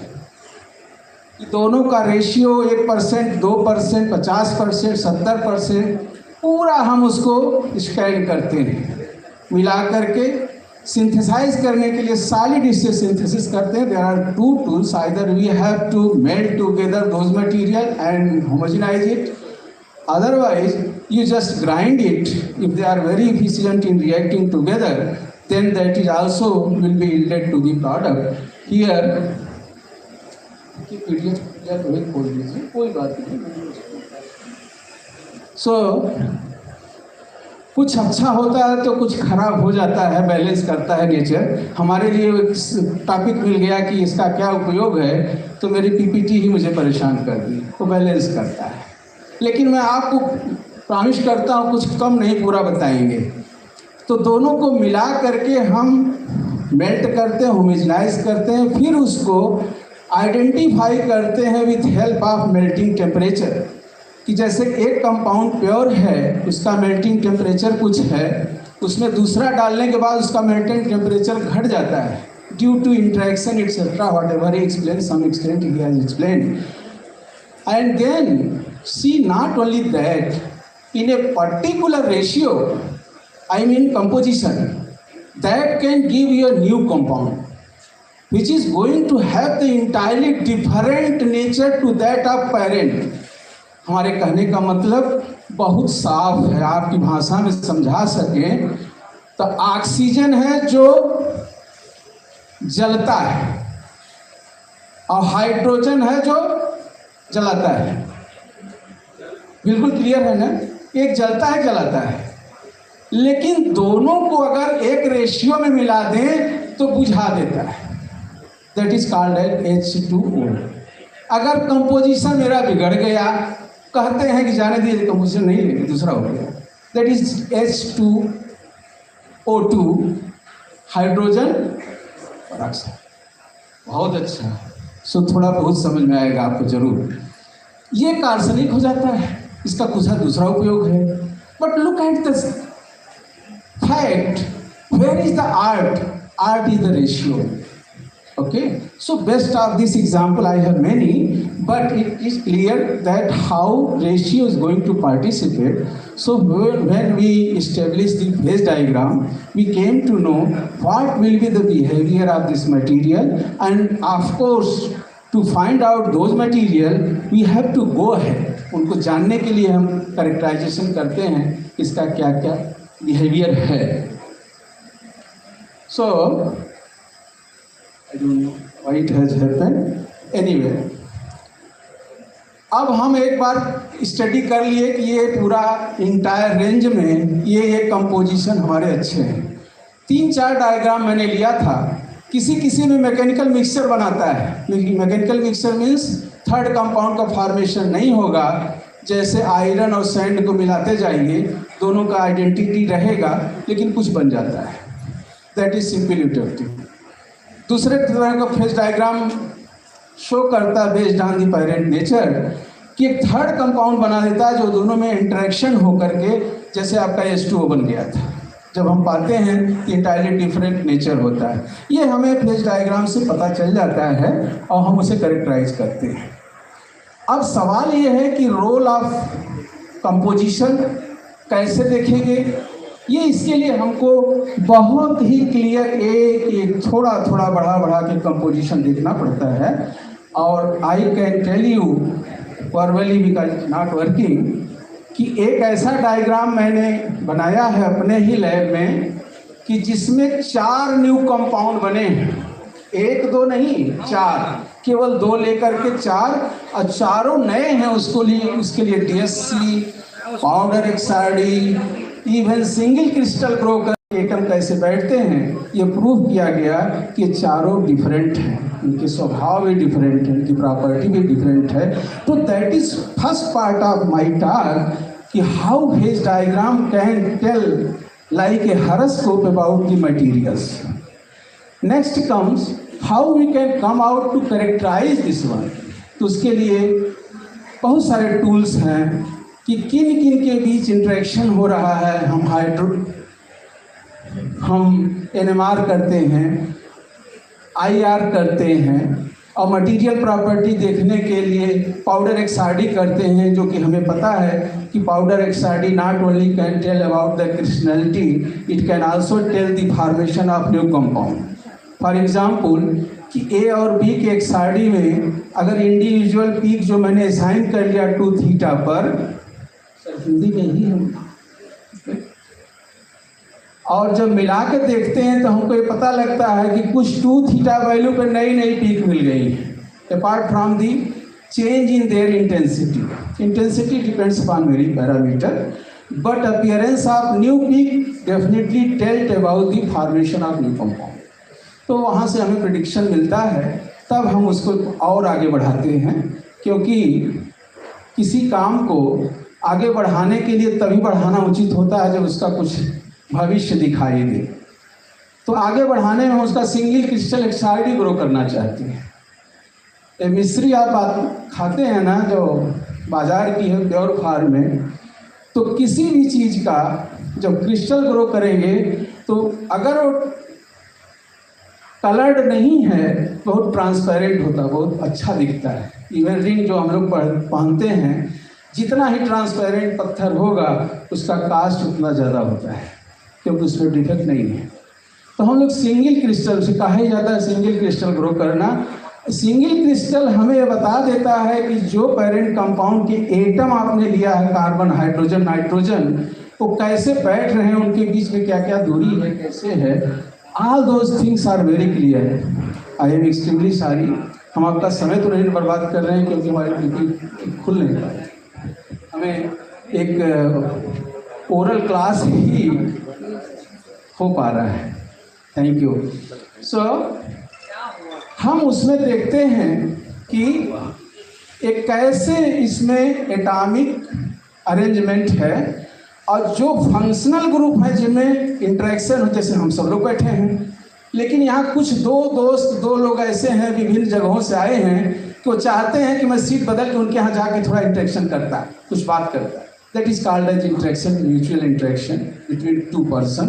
दोनों का रेशियो 1%, 2%, 50%, 70%, पूरा हम उसको स्कैन करते हैं, मिला करके सिंथेसाइज करने के लिए सॉलिड स्टेट सिंथेसिस करते हैं। There are two tools, either we have to melt together those material and homogenise it, otherwise you just grind it. If they are very efficient in reacting together, then that is also will be yielded to the product. Here कोई बात नहीं। So कुछ अच्छा होता है तो कुछ खराब हो जाता है, बैलेंस करता है नेचर। हमारे लिए एक टॉपिक मिल गया कि इसका क्या उपयोग है, तो मेरी पीपीटी ही मुझे परेशान कर दी, वो बैलेंस करता है। लेकिन मैं आपको प्रॉमिस करता हूँ कुछ कम नहीं, पूरा बताएंगे। तो दोनों को मिला करके हम मेल्ट करते हैं, होमोजेनाइज करते हैं, फिर उसको आइडेंटिफाई करते हैं with help of melting temperature, कि जैसे एक कंपाउंड प्योर है, उसका मेल्टिंग टेम्परेचर कुछ है, उसमें दूसरा डालने के बाद उसका मेल्टिंग टेम्परेचर घट जाता है due to interaction etcetera, whatever he explain, some extent he has explain. And then see, not only that, in a particular ratio, I mean composition, that can give you a new compound, which is going to have the entirely different nature to that of parent. हमारे कहने का मतलब बहुत साफ है, आपकी भाषा में समझा सकें तो ऑक्सीजन है जो जलता है और हाइड्रोजन है जो जलाता है। बिल्कुल क्लियर है ना? एक जलता है, जलाता है, लेकिन दोनों को अगर एक रेशियो में मिला दें तो बुझा देता है। That is called H2O। अगर कंपोजिशन मेरा बिगड़ गया, कहते हैं कि जाने दीजिए कंपोजिशन नहीं लेंगे, दूसरा हो गया, that is H2O2, hydrogen peroxide. बहुत अच्छा, सो थोड़ा बहुत समझ में आएगा आपको जरूर। ये कार्बनिक हो जाता है, इसका कुछ दूसरा उपयोग है। But look at the fact, where is the art? Art is the ratio. Okay, so best of this example I have many, but it is clear that how ratio is going to participate. So when we establish the phase diagram, we came to know what will be the behavior of this material, and of course to find out those material we have to go ahead. उनको जानने के लिए हम characterisation करते हैं इसका क्या क्या बिहेवियर है। So I don't know why it has happened. Anyway, अब हम एक बार स्टडी कर लिए कि ये पूरा इंटायर रेंज में ये कंपोजिशन हमारे अच्छे हैं। 3-4 डायग्राम मैंने लिया था। किसी किसी में मैकेनिकल मिक्सचर बनाता है। Mechanical mixture means third compound का फॉर्मेशन नहीं होगा। जैसे आयरन और सैंड को मिलाते जाइए, दोनों का आइडेंटिटी रहेगा, लेकिन कुछ बन जाता है। That is simple utility. दूसरे तरह का फेज डायग्राम शो करता है based on the parent nature कि एक थर्ड कंपाउंड बना देता है जो दोनों में इंटरेक्शन होकर के जैसे आपका H2O बन गया था। जब हम पाते हैं कि इंटायरली डिफरेंट नेचर होता है, ये हमें फेज डायग्राम से पता चल जाता है और हम उसे करेक्टराइज करते हैं। अब सवाल ये है कि रोल ऑफ कंपोजिशन कैसे देखेंगे, ये इसके लिए हमको बहुत ही क्लियर एक थोड़ा थोड़ा बढ़ा के कंपोजिशन देखना पड़ता है। और I can tell you verbally because not working कि एक ऐसा डायग्राम मैंने बनाया है अपने ही लैब में कि जिसमें 4 न्यू कंपाउंड बने हैं, 1 2 नहीं 4, केवल 2 लेकर के 4, और चारों नए हैं। उसके लिए DSC, powder Exide, even single crystal broker atom कैसे बैठते हैं, ये प्रूव किया गया कि चारों डिफरेंट हैं, इनके स्वभाव भी डिफरेंट है, इनकी प्रॉपर्टी भी डिफरेंट है। तो that is first part of my talk कि how phase diagram can tell like a horoscope about the materials. Next comes how we can come out to characterize this one. तो उसके लिए बहुत सारे tools हैं कि किन किन के बीच इंटरेक्शन हो रहा है। हम NMR करते हैं, IR करते हैं, और मटेरियल प्रॉपर्टी देखने के लिए पाउडर एक्साइडी करते हैं, जो कि हमें पता है कि powder XRD not only can tell about the crystallinity, it can also tell the formation of new compound. For example कि A और B के एक्साइडी में अगर इंडिविजुअल पीक जो मैंने असाइन कर लिया 2 थीटा पर, सर हिंदी में ही हम, और जब मिला के देखते हैं तो हमको ये पता लगता है कि कुछ 2 थीटा वैल्यू पर नई नई पीक मिल गई है apart from the change in their intensity. Intensity depends upon very parameter, but appearance of new peak definitely tilt about the formation of new compound. तो वहाँ से हमें प्रेडिक्शन मिलता है, तब हम उसको और आगे बढ़ाते हैं, क्योंकि किसी काम को आगे बढ़ाने के लिए तभी बढ़ाना उचित होता है जब उसका कुछ भविष्य दिखाई दे। तो आगे बढ़ाने में उसका सिंगल क्रिस्टल एक्साइड ग्रो करना चाहते हैं। ये मिश्री आप खाते हैं ना, जो बाजार की है प्योर फार्म में, तो किसी भी चीज़ का जब क्रिस्टल ग्रो करेंगे तो अगर वो कलर्ड नहीं है, बहुत ट्रांसपेरेंट होता है, बहुत अच्छा दिखता है। इवन रिंग जो हम लोग पहनते हैं, जितना ही ट्रांसपेरेंट पत्थर होगा उसका कास्ट उतना ज़्यादा होता है, क्योंकि उसमें डिफेक्ट नहीं है। तो हम लोग सिंगल क्रिस्टल से कहा ही जाता है सिंगल क्रिस्टल ग्रो करना। सिंगल क्रिस्टल हमें ये बता देता है कि जो पेरेंट कंपाउंड के एटम आपने लिया है, कार्बन, हाइड्रोजन, नाइट्रोजन, वो कैसे बैठ रहे हैं, उनके बीच में क्या क्या दूरी है, कैसे है। All those things are very clear. I am extremely sorry, हम आपका समय तो नहीं बर्बाद कर रहे हैं, क्योंकि हमारे बिल्कुल खुल नहीं पा रहे। हमें एक ओरल क्लास ही हो पा रहा है। Thank you. सो हम उसमें देखते हैं कि एक कैसे इसमें एटॉमिक अरेंजमेंट है, और जो फंक्शनल ग्रुप है जिनमें इंटरेक्शन हो, जैसे हम सब लोग बैठे हैं, लेकिन यहाँ कुछ दो लोग ऐसे हैं विभिन्न जगहों से आए हैं कि वो चाहते हैं कि मैं सीट बदल के उनके यहाँ जाके थोड़ा इंटरेक्शन करता है, कुछ बात करता है। That is called as interaction, mutual interaction between 2 person.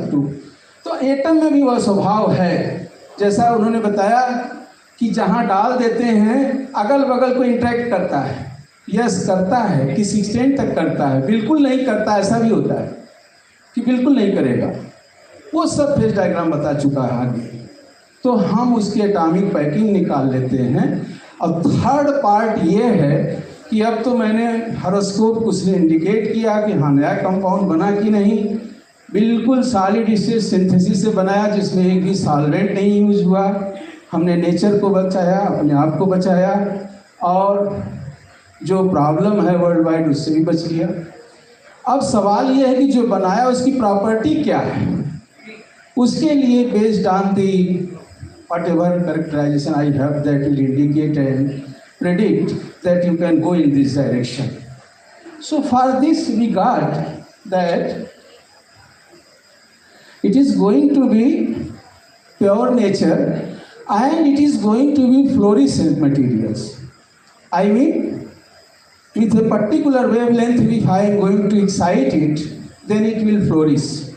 तो एटम में भी वह स्वभाव है, जैसा उन्होंने बताया कि जहाँ डाल देते हैं अगल बगल को इंटरेक्ट करता है। यस करता है, किस एक्सटेंट तक करता है, बिल्कुल नहीं करता, ऐसा भी होता है कि बिल्कुल नहीं करेगा। वो सब फेज डायग्राम बता चुका है आगे। तो हम उसकी एटॉमिक पैकिंग निकाल लेते हैं। और थर्ड पार्ट ये है कि अब तो मैंने हॉरोस्कोप उसने इंडिकेट किया कि हाँ नया कंपाउंड बना कि नहीं, बिल्कुल सॉलिड स्टेट सिंथेसिस से बनाया, जिसमें एक भी सॉल्वेंट नहीं यूज हुआ। हमने नेचर को बचाया, अपने आप को बचाया, और जो प्रॉब्लम है वर्ल्ड वाइड उससे भी बच लिया। अब सवाल ये है कि जो बनाया उसकी प्रॉपर्टी क्या है। उसके लिए based on the whatever characterization I have, that will indicate and predict that you can go in this direction. So for this we got that it is going to be pure nature and it is going to be fluorescent materials. I mean with a particular wavelength, if I am going to excite it, then it will flourish.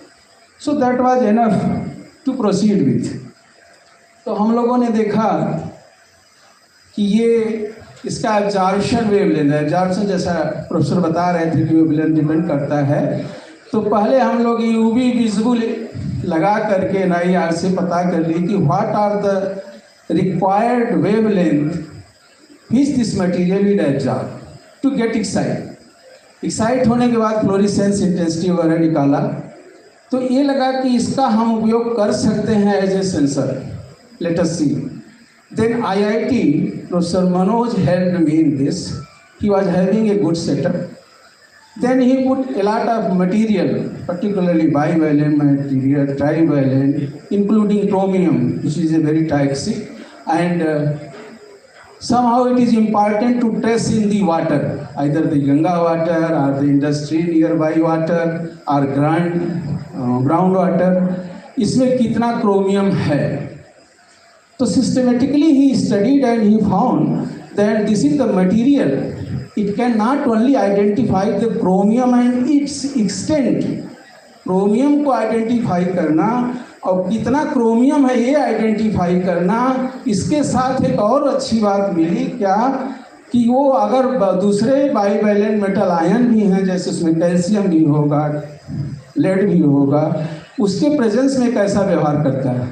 So that was enough to proceed with. तो हम लोगों ने देखा कि ये इसका absorption wavelength है। Absorption जैसा प्रोफेसर बता रहे थे कि वेवलेंथ डिपेंड करता है। तो पहले हम लोग यूवी विजिबल लगा करके NIR से पता कर ली कि what are the required wavelength which this material will absorb to get excite होने के बाद फ्लोरेसेंस इंटेंसिटी वगैरह निकाला। तो ये लगा कि इसका हम उपयोग कर सकते हैं as a sensor. Let us see. Then IIT, Professor Manoj helped me in this. He was having a good setup. Then he put a lot of material, particularly bivalent material, trivalent, including chromium, which is a very toxic. And somehow it is important to test in the water, either the Ganga water or the industry nearby water or ground water. इसमें कितना chromium है? So systematically he studied and he found that this is the material. It can not only identify the chromium and its extent. Chromium को identify करना और कितना chromium है ये identify करना, इसके साथ एक और अच्छी बात मिली क्या कि वो अगर दूसरे बाइवैलेंट मेटल आयन भी हैं, जैसे उसमें कैल्शियम भी होगा, लेड भी होगा, उसके प्रेजेंस में कैसा व्यवहार करता है।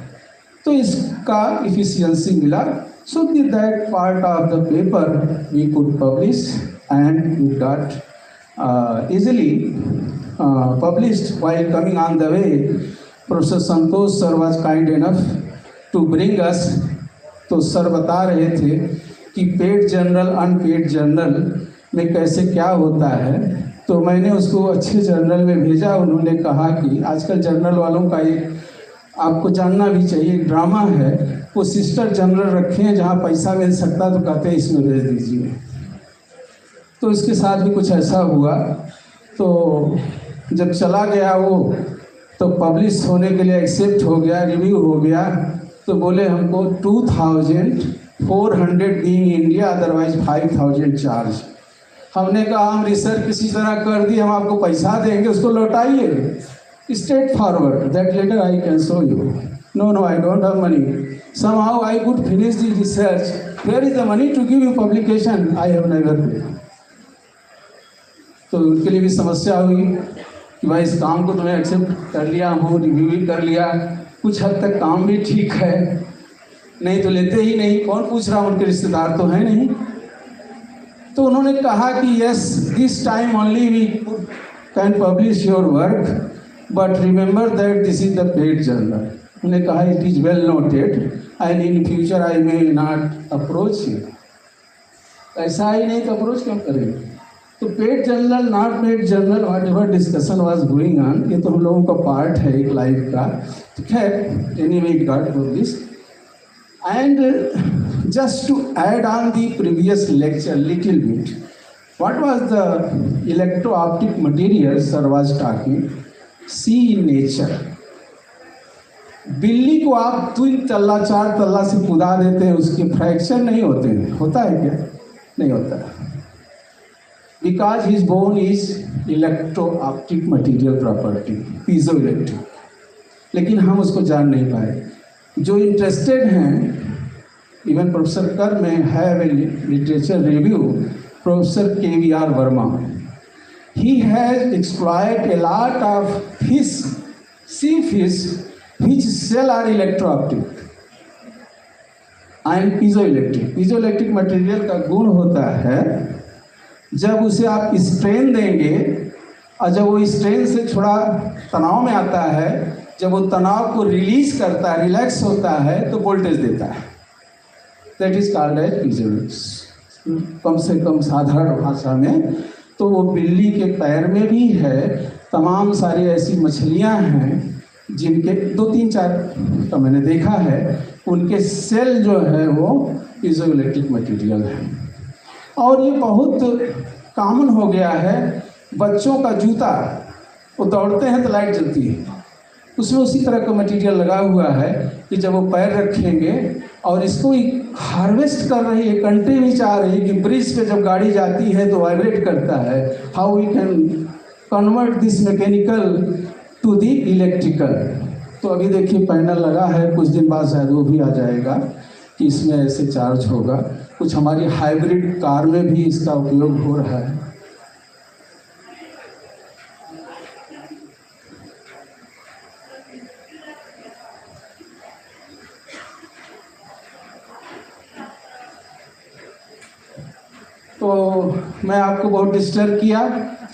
तो इसका इफिशियंसी मिला। So that part of the paper we could publish and we got easily published while coming on the way. Professor Santosh sir was kind enough to bring us. तो सर बता रहे थे कि पेड जर्नल अनपेड जर्नल में कैसे क्या होता है। तो मैंने उसको अच्छे जर्नल में भेजा। उन्होंने कहा कि आजकल जर्नल वालों का एक आपको जानना भी चाहिए ड्रामा है, वो सिस्टर जनरल रखे हैं जहाँ पैसा मिल सकता तो कहते हैं इसमें भेज दीजिए। तो इसके साथ भी कुछ ऐसा हुआ। तो जब चला गया वो तो पब्लिश होने के लिए एक्सेप्ट हो गया, रिव्यू हो गया। तो बोले हमको 2400 बीइंग इंडिया, अदरवाइज 5000 चार्ज। हमने कहा हम रिसर्च किसी तरह कर दी, हम आपको पैसा देंगे, उसको लौटाइए। Straightforward. That later I can show you. No, I don't have money. Somehow I could finish the research. Where is the money to give you publication? I have never paid. तो उनके लिए भी समस्या हुई कि भाई इस काम को तुम्हें एक्सेप्ट कर लिया, हम रिव्यू भी कर लिया, कुछ हद तक काम भी ठीक है, नहीं तो लेते ही नहीं। कौन पूछ रहा, उनके रिश्तेदार तो हैं नहीं। तो उन्होंने कहा कि yes, this time only we can publish your work, but remember that this is the paid journal. उन्होंने कहा it is well noted and in future I may not approach you. ऐसा ही नहीं तो अप्रोच क्यों करेंगे। तो paid journal not paid journal what ever discussion was going on, ये तो हम लोगों का पार्ट है एक लाइफ का। तो खैर anyway it got published. And just to add on the previous lecture little bit, what was the electro optic material sir was talking. See in nature, बिल्ली को आप 3 तल्ला 4 तल्ला से कूदा देते हैं, उसके फ्रैक्चर नहीं होते हैं। होता है क्या? नहीं होता। Because his bone is electro optic material property, piezo electric. लेकिन हम उसको जान नहीं पाए। जो इंटरेस्टेड हैं, इवन प्रोफेसर कर में have A literature review, professor KVR Verma. He has exploited a lot of fish, sea fish, which cell are electro-optic and piezoelectric. Piezoelectric material का गुण होता है जब उसे आप स्ट्रेन देंगे और जब वो स्ट्रेन से थोड़ा तनाव में आता है, जब वो तनाव को रिलीज करता है, रिलैक्स होता है, तो वोल्टेज देता है। That is called as piezoelectric. कम से कम साधारण भाषा में तो वो बिल्ली के पैर में भी है। तमाम सारी ऐसी मछलियां हैं जिनके 2-3-4 का मैंने देखा है, उनके सेल जो है वो पीजोइलेक्ट्रिक मटेरियल है। और ये बहुत कॉमन हो गया है। बच्चों का जूता, वो दौड़ते हैं तो लाइट जलती है, उसमें उसी तरह का मटेरियल लगा हुआ है कि जब वो पैर रखेंगे और इसको हार्वेस्ट कर रही है। कंट्री भी चाह रही है कि ब्रिज पे जब गाड़ी जाती है तो वाइब्रेट करता है। How we can convert this mechanical to the electrical. तो अभी देखिए पैनल लगा है, कुछ दिन बाद शायद वो भी आ जाएगा कि इसमें ऐसे चार्ज होगा। कुछ हमारी हाइब्रिड कार में भी इसका उपयोग हो रहा है। तो मैं आपको बहुत डिस्टर्ब किया,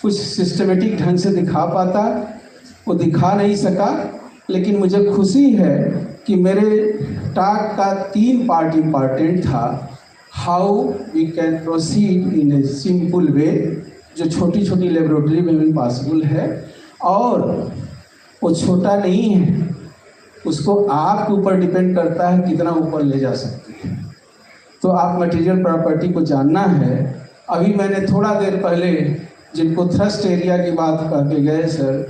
कुछ सिस्टमेटिक ढंग से दिखा पाता वो दिखा नहीं सका, लेकिन मुझे खुशी है कि मेरे टॉक का 3 पार्ट इम्पॉर्टेंट था। How we can proceed in a simple way, जो छोटी छोटी लेबोरेटरी में भी पॉसिबल है, और वो छोटा नहीं है, उसको आपके ऊपर डिपेंड करता है कितना ऊपर ले जा सकते हैं। तो आप मटेरियल प्रॉपर्टी को जानना है। अभी मैंने थोड़ा देर पहले जिनको थ्रस्ट एरिया की बात करके गए सर,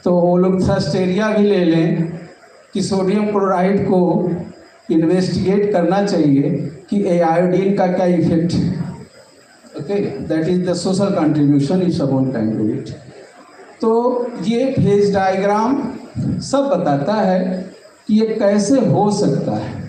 तो वो लोग थ्रस्ट एरिया भी ले लें कि सोडियम क्लोराइड को इन्वेस्टिगेट करना चाहिए कि आयोडीन का क्या इफेक्ट है। Okay, that is the social contribution if someone can do it. तो ये फेज डायग्राम सब बताता है कि ये कैसे हो सकता है।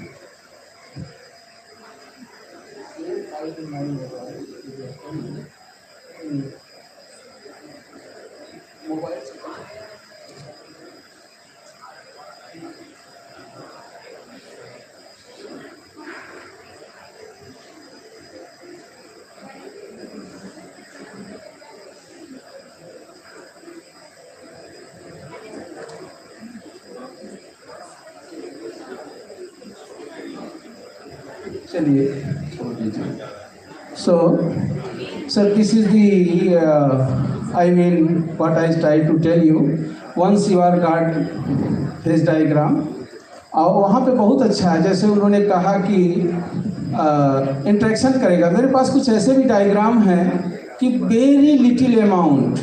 चलिए छोड़ दीजिए। So, sir, this is the, I mean, what I try to tell you. Once you are got phase diagram, और वहाँ पे बहुत अच्छा है, जैसे उन्होंने कहा कि इंट्रैक्शन करेगा। मेरे पास कुछ ऐसे भी डायग्राम हैं कि very little amount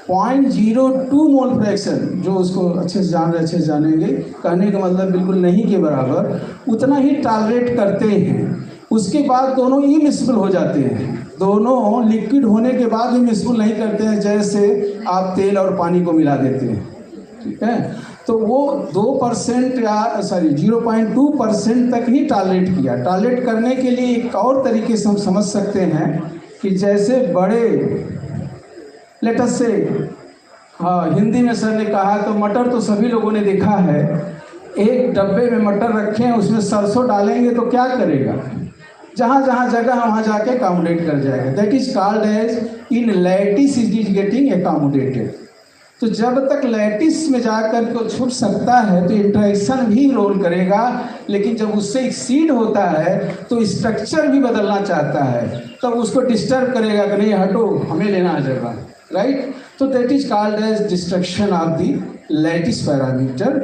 0.02 mole fraction, जो उसको अच्छे से जान रहे अच्छे से जानेंगे, कहने का मतलब बिल्कुल नहीं के बराबर, उतना ही टॉलरेट करते हैं। उसके बाद दोनों इमिसिबल हो जाते हैं। दोनों लिक्विड होने के बाद इमिसिबल नहीं करते हैं, जैसे आप तेल और पानी को मिला देते हैं। ठीक है, तो वो 2% या 0.2% तक ही टॉलरेट किया। टॉलरेट करने के लिए एक और तरीके से हम समझ सकते हैं कि जैसे बड़े लेटस से, हाँ हिंदी में सर ने कहा तो मटर तो सभी लोगों ने देखा है। एक डब्बे में मटर रखे हैं, उसमें सरसों डालेंगे तो क्या करेगा, जहाँ जहाँ जगह वहाँ जाके अकोमोडेट कर जाएगा। That is called as in lattice it is getting accommodated. तो जब तक लैटिस में जाकर के छुप सकता है तो इंट्रैक्शन भी रोल करेगा, लेकिन जब उससे एक्सीड होता है तो स्ट्रक्चर भी बदलना चाहता है, तब उसको डिस्टर्ब करेगा कि नहीं हटो, हमें लेना है जगह, राइट। तो that is called as destruction of the lattice parameter.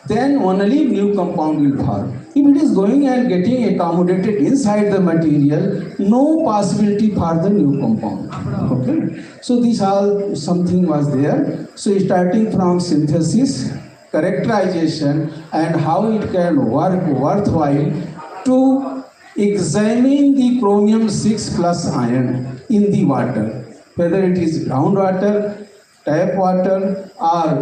Then only new compound will form. If it is going and getting accommodated inside the material, no possibility for the new compound. Okay. So this all something was there. So starting from synthesis, characterization, and how it can work worthwhile to examine the chromium 6+ ion in the water, whether it is groundwater, tap water, or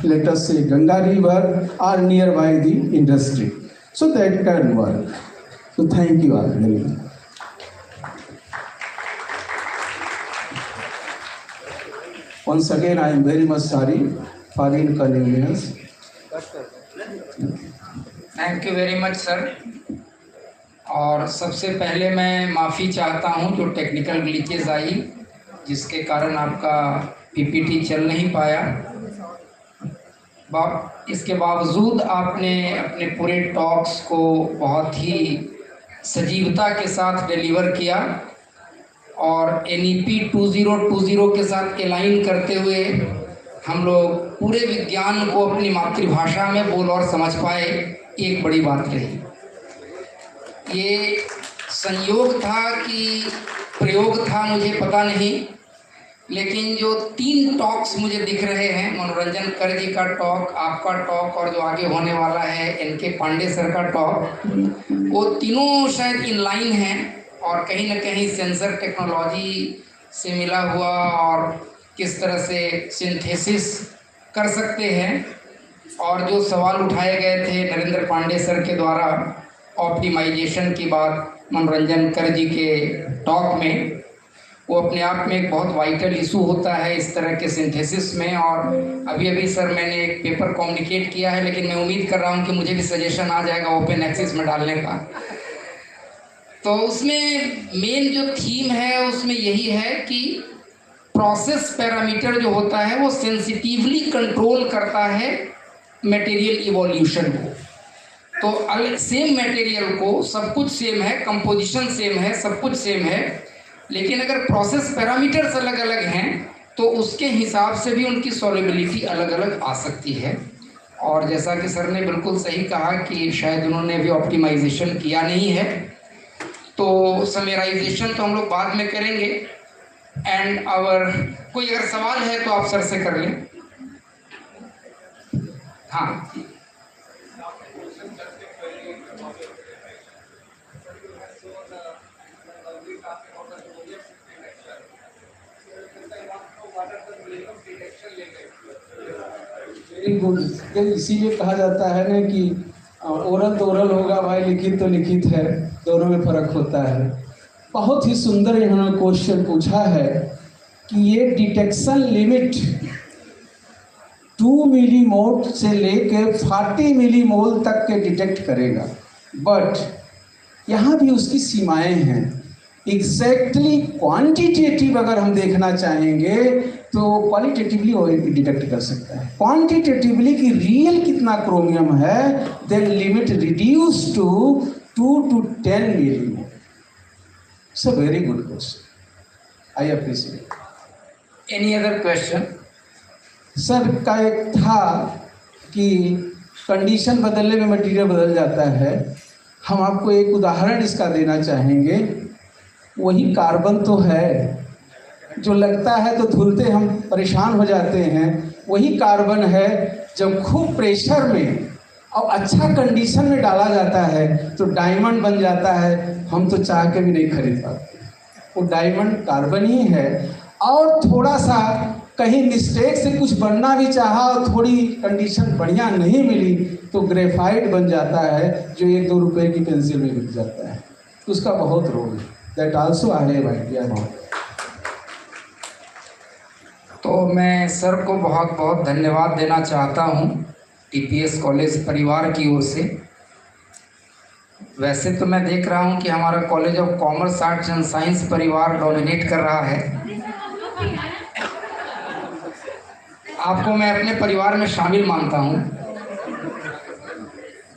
let us say Ganga river, or nearby the industry. So that can work. So thank you all very much. Once again, I am very much sorry for inconvenience. Thank you very much sir. और सबसे पहले मैं माफ़ी चाहता हूं जो technical glitches आई, जिसके कारण आपका पीपीटी चल नहीं पाया। इसके बावजूद आपने अपने पूरे टॉक्स को बहुत ही सजीवता के साथ डिलीवर किया और NEP 2020 के साथ एलाइन करते हुए हम लोग पूरे विज्ञान को अपनी मातृभाषा में बोल और समझ पाए, एक बड़ी बात रही। ये संयोग था कि प्रयोग था, मुझे पता नहीं, लेकिन जो 3 टॉक्स मुझे दिख रहे हैं, मनोरंजन कर जी का टॉक, आपका टॉक और जो आगे होने वाला है NK पांडे सर का टॉक, वो तीनों शायद इन लाइन हैं और कहीं ना कहीं सेंसर टेक्नोलॉजी से मिला हुआ और किस तरह से सिंथेसिस कर सकते हैं। और जो सवाल उठाए गए थे नरेंद्र पांडे सर के द्वारा ऑप्टिमाइजेशन की बात मनोरंजन कर जी के टॉक में, वो अपने आप में एक बहुत वाइटल इशू होता है इस तरह के सिंथेसिस में। और अभी अभी सर मैंने एक पेपर कम्युनिकेट किया है, लेकिन मैं उम्मीद कर रहा हूँ कि मुझे भी सजेशन आ जाएगा ओपन एक्सेस में डालने का। तो उसमें मेन जो थीम है उसमें यही है कि प्रोसेस पैरामीटर जो होता है वो सेंसिटिवली कंट्रोल करता है मटेरियल इवोल्यूशन को। तो सेम मटेरियल को, सब कुछ सेम है, कंपोजिशन सेम है, सब कुछ सेम है, लेकिन अगर प्रोसेस पैरामीटर्स अलग अलग हैं तो उसके हिसाब से भी उनकी सॉल्युबिलिटी अलग अलग आ सकती है। और जैसा कि सर ने बिल्कुल सही कहा कि शायद उन्होंने अभी ऑप्टिमाइजेशन किया नहीं है, तो समराइजेशन तो हम लोग बाद में करेंगे। एंड कोई अगर सवाल है तो आप सर से कर लें। हाँ, वेरी गुड। इसीलिए कहा जाता है ना कि ओरल तो ओरल होगा भाई, लिखित तो लिखित है, दोनों में फर्क होता है। बहुत ही सुंदर इन्होंने क्वेश्चन पूछा है कि ये डिटेक्शन लिमिट 2 मिलीमोल से लेके 40 मिलीमोल तक के डिटेक्ट करेगा, बट यहाँ भी उसकी सीमाएं हैं। एग्जैक्टली क्वांटिटेटिव अगर हम देखना चाहेंगे तो क्वालिटेटिवली वो डिटेक्ट कर सकता है, क्वांटिटेटिवली कि रियल कितना क्रोमियम है, then limit reduce to 2 to 10 millimole. It's a very good question, I appreciate. Any other question? Sir का एक था कि कंडीशन बदलने में मटेरियल बदल जाता है। हम आपको एक उदाहरण इसका देना चाहेंगे। वही कार्बन तो है जो लगता है तो धुलते हम परेशान हो जाते हैं, वही कार्बन है जब खूब प्रेशर में और अच्छा कंडीशन में डाला जाता है तो डायमंड बन जाता है। हम तो चाह के भी नहीं खरीद पाते, वो डायमंड कार्बन ही है। और थोड़ा सा कहीं मिस्टेक से कुछ बनना भी चाहा और थोड़ी कंडीशन बढ़िया नहीं मिली तो ग्रेफाइट बन जाता है, जो 1-2 रुपए की पेंसिल में बिक जाता है। उसका बहुत रोल है, that also I have idea about. तो मैं सर को बहुत बहुत धन्यवाद देना चाहता हूँ TPS कॉलेज परिवार की ओर से। वैसे तो मैं देख रहा हूँ कि हमारा college of commerce arts and science परिवार डोमिनेट कर रहा है। आपको मैं अपने परिवार में शामिल मानता हूँ।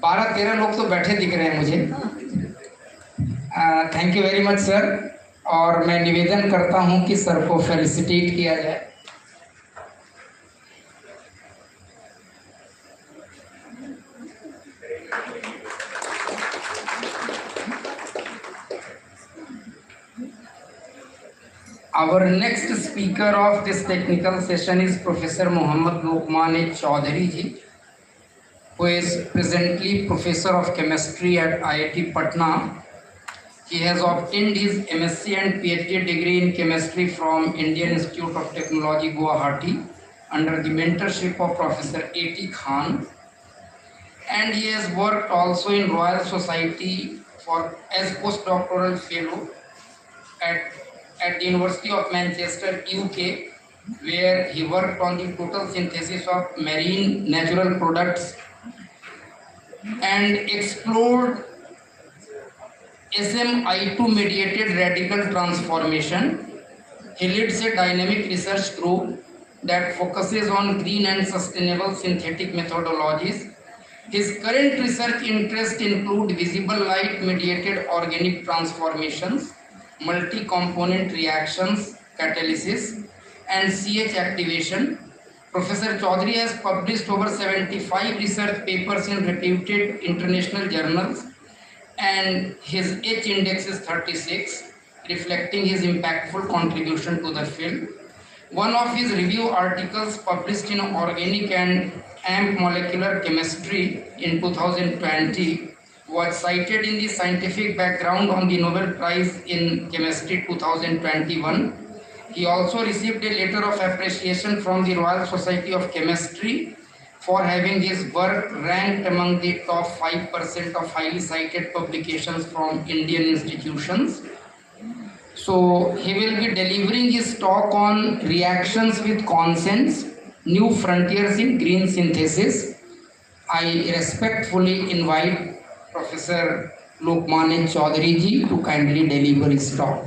12-13 लोग तो बैठे दिख रहे हैं मुझे। Thank you very much sir. और मैं निवेदन करता हूँ कि सर को फेलिसिटेट किया जाए। Our next speaker of this technical session is Professor Mohammad Lokman Chaudhary ji, who is presently Professor of Chemistry at IIT Patna. He has obtained his MSc and PhD degree in Chemistry from Indian Institute of Technology, Guwahati, under the mentorship of Professor A.T. Khan. And he has worked also in Royal Society as postdoctoral fellow at the University of Manchester, UK, where he worked on the total synthesis of marine natural products and explored SMI2 mediated radical transformation. He leads a dynamic research group that focuses on green and sustainable synthetic methodologies. His current research interests include visible light mediated organic transformations, multi-component reactions, catalysis, and CH activation. Professor Chaudhary has published over 75 research papers in reputed international journals, and his H index is 36, reflecting his impactful contribution to the field. One of his review articles published in Organic and AMP Molecular Chemistry in 2020 was cited in the scientific background on the Nobel Prize in Chemistry 2021. He also received a letter of appreciation from the Royal Society of Chemistry for having his work ranked among the top 5% of highly cited publications from Indian institutions. So he will be delivering his talk on reactions with consents, new frontiers in green synthesis. I respectfully invite Professor Lokmanya Chaudhary ji to kindly deliver his talk.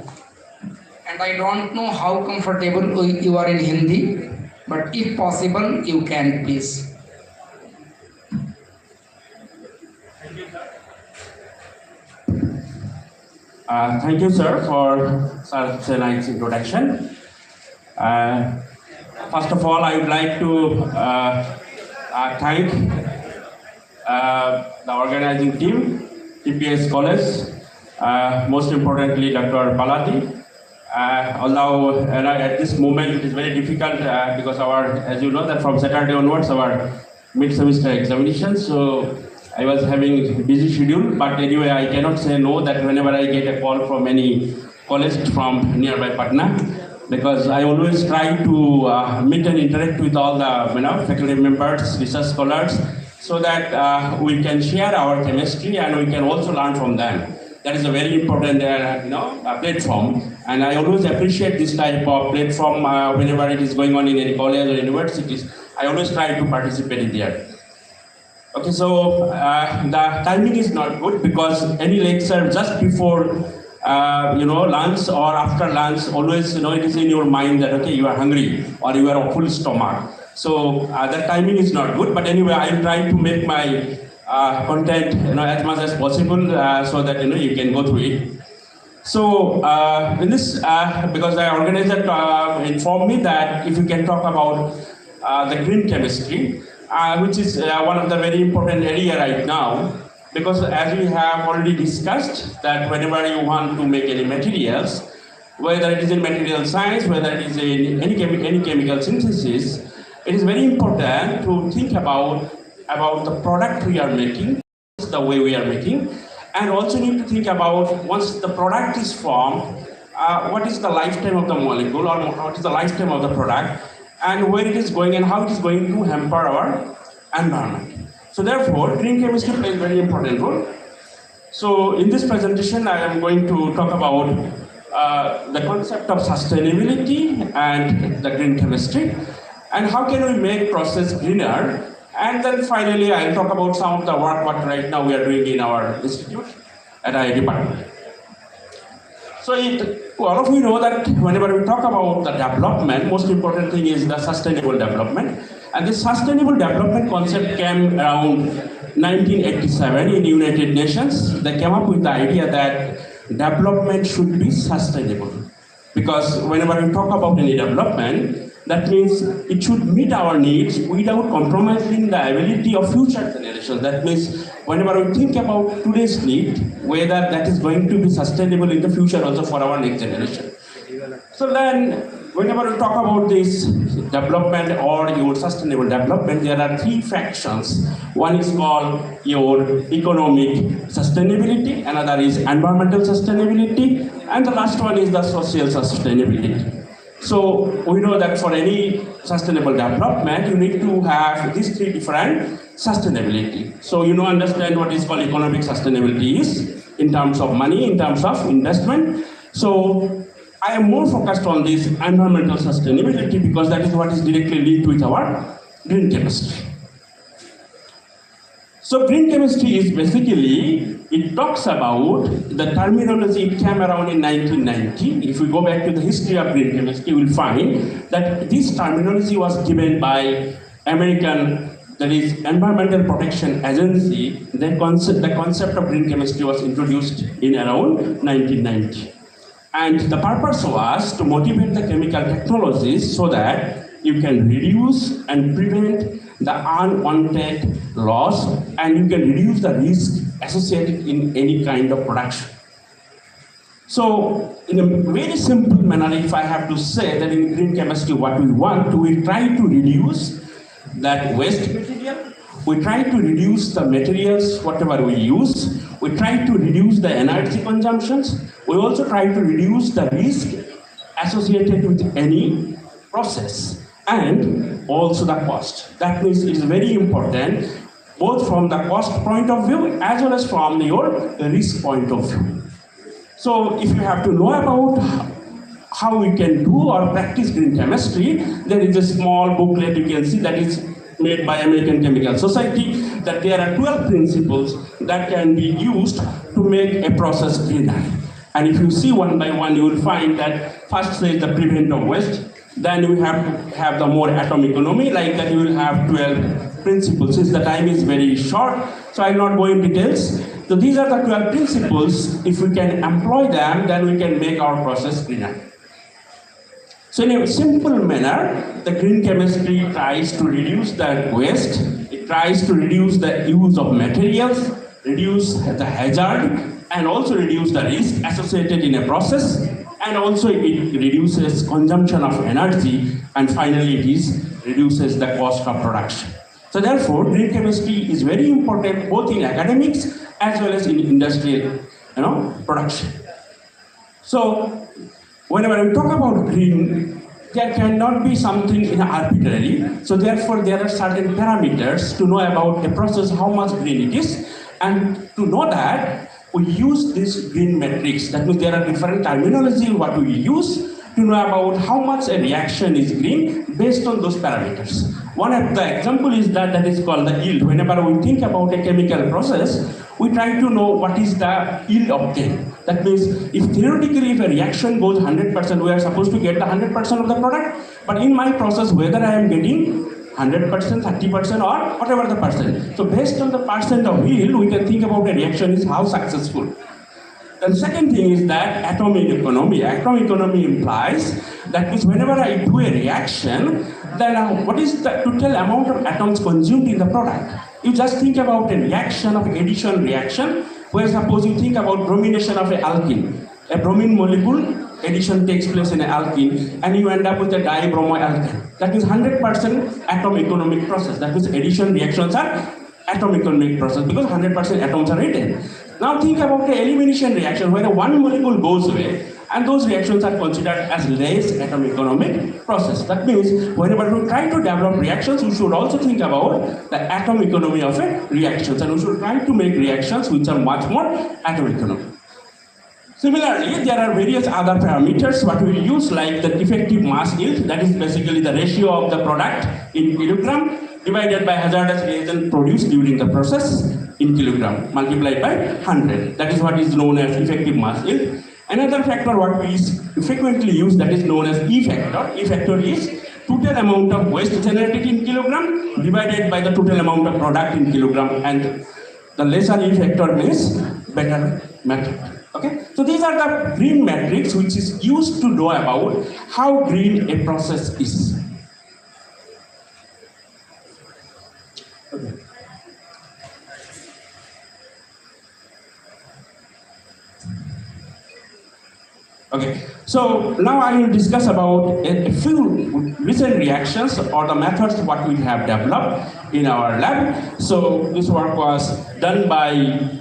And I don't know how comfortable you are in Hindi, but if possible, you can please. Thank you, sir, for such a nice introduction. First of all, I would like to thank the organizing team, TPS College, most importantly, Dr. Baladi. Although at this moment it is very difficult because as you know, that from Saturday onwards our mid-semester examinations, so I was having a busy schedule, but anyway, I cannot say no that whenever I get a call from any college from nearby Patna, because I always try to meet and interact with all the faculty members, research scholars, so that we can share our chemistry and we can also learn from them. That is a very important platform, and I always appreciate this type of platform whenever it is going on in any college or universities. I always try to participate in there. Okay, so the timing is not good because any lecture just before lunch or after lunch, always it is in your mind that okay, you are hungry or you are full stomach. So the timing is not good. But anyway, I will try to make my content as much as possible so that you can go through it. So in this, because the organizer informed me that if you can talk about the green chemistry, which is one of the very important area right now, because as we have already discussed that whenever you want to make any materials, whether it is in material science, whether it is in any chemical synthesis, it is very important to think about the product we are making, the way we are making, and also need to think about once the product is formed, what is the lifetime of the molecule or what is the lifetime of the product, and where it is going and how it is going to hamper our environment. So therefore, green chemistry plays a very important role. So in this presentation, I am going to talk about the concept of sustainability and the green chemistry, and how can we make process greener. And then finally, I'll talk about some of the work what right now we are doing in our institute at IIT Patna. So all of you know that whenever we talk about the development, most important thing is the sustainable development. And this sustainable development concept came around 1987 in United Nations. They came up with the idea that development should be sustainable. Because whenever we talk about any development, that means it should meet our needs without compromising the ability of future generations. That means whenever we think about today's need, whether that is going to be sustainable in the future also for our next generation. So then, whenever we talk about this development or your sustainable development, there are three fractions. One is called your economic sustainability, another is environmental sustainability, and the last one is the social sustainability. So we know that for any sustainable development, you need to have these three different sustainability. So understand what is called economic sustainability is in terms of money, in terms of investment. So I am more focused on this environmental sustainability because that is what is directly linked with our green chemistry. So green chemistry is basically, it talks about the terminology, it came around in 1990. If we go back to the history of green chemistry, you will find that this terminology was given by American, that is Environmental Protection Agency. The concept of green chemistry was introduced in around 1990. And the purpose was to motivate the chemical technologies so that you can reduce and prevent the unwanted loss, and you can reduce the risk associated in any kind of production. So in a very simple manner, if I have to say that in green chemistry what we want, we try to reduce that waste material, we try to reduce the materials, whatever we use, we try to reduce the energy consumptions, we also try to reduce the risk associated with any process, and also the cost. That means it is very important, both from the cost point of view as well as from your risk point of view. So if you have to know about how we can do or practice green chemistry, there is a small booklet you can see that is made by American Chemical Society, that there are 12 principles that can be used to make a process greener. And if you see one by one, you will find that first is the prevent of waste, then we have to have the more atom economy, like that you will have 12 principles. Since the time is very short, so I will not go in details. So these are the 12 principles. If we can employ them, then we can make our process greener. So in a simple manner, the green chemistry tries to reduce the waste, it tries to reduce the use of materials, reduce the hazard, and also reduce the risk associated in a process, and also it reduces consumption of energy, and finally it reduces the cost of production. So therefore, green chemistry is very important both in academics as well as in industrial production. So whenever we talk about green, there cannot be something arbitrary. So therefore, there are certain parameters to know about a process, how much green it is. And to know that, we use this green matrix. That means there are different terminology what we use to know about how much a reaction is green based on those parameters. One of the example is that is called the yield. Whenever we think about a chemical process, we try to know what is the yield obtained. That means if theoretically if a reaction goes 100%, we are supposed to get the 100% of the product. But in my process, whether I am getting 100%, 30% or whatever the percent. So based on the percent of yield, we can think about a reaction is how successful. The second thing is that atomic economy. Atomic economy implies that means whenever I do a reaction, then what is the total amount of atoms consumed in the product? You just think about a reaction of addition reaction, where suppose you think about bromination of an alkene. A bromine molecule addition takes place in an alkene, and you end up with a dibromoalkane. That is 100% atom economic process. That means addition reactions are atom economic process because 100% atoms are retained. Now think about the elimination reaction where one molecule goes away, and those reactions are considered as less atom economic process. That means whenever we try to develop reactions, we should also think about the atom economy of a reactions, and we should try to make reactions which are much more atom economic. Similarly, there are various other parameters what we use, like the effective mass yield, that is basically the ratio of the product in kilogram divided by hazardous reagent produced during the process in kilogram multiplied by 100. That is what is known as effective mass yield. Another factor what we frequently use, that is known as E factor. E factor is total amount of waste generated in kilogram divided by the total amount of product in kilogram, and the lesser E factor means better method. Okay, so these are the green matrix which is used to know about how green a process is. Okay. Okay, so now I will discuss about a few recent reactions or the methods what we have developed in our lab. So this work was done by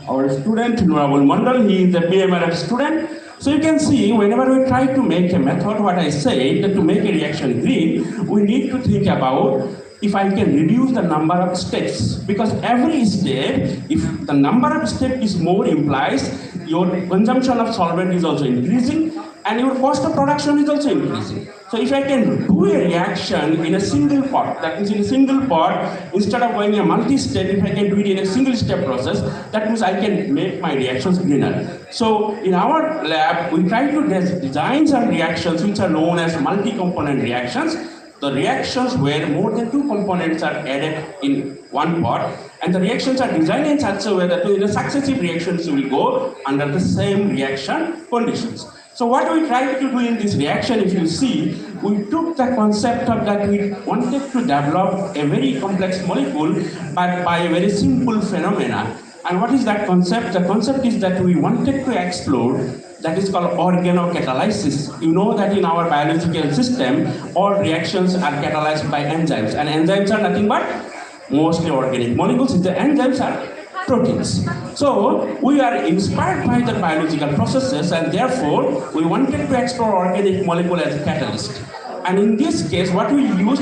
our student Nurabul Mandal. He is a BMRF student. So you can see whenever we try to make a method, what I say that to make a reaction green, we need to think about if I can reduce the number of steps, because every step, if the number of steps is more, implies your consumption of solvent is also increasing and your cost of production is also increasing. So if I can do a reaction in a single pot, that means in a single pot, instead of going a multi-step, if I can do it in a single step process, that means I can make my reactions greener. So in our lab, we try to design some reactions which are known as multi-component reactions. The reactions where more than two components are added in one pot, and the reactions are designed in such a way that in the successive reactions will go under the same reaction conditions. So what we tried to do in this reaction, if you see, we took the concept of that we wanted to develop a very complex molecule but by a very simple phenomena. And what is that concept? The concept is that we wanted to explore that is called organocatalysis. You know that in our biological system, all reactions are catalyzed by enzymes, and enzymes are nothing but mostly organic molecules. The enzymes are proteins. So we are inspired by the biological processes, and therefore we wanted to explore organic molecule as a catalyst. And in this case, what we use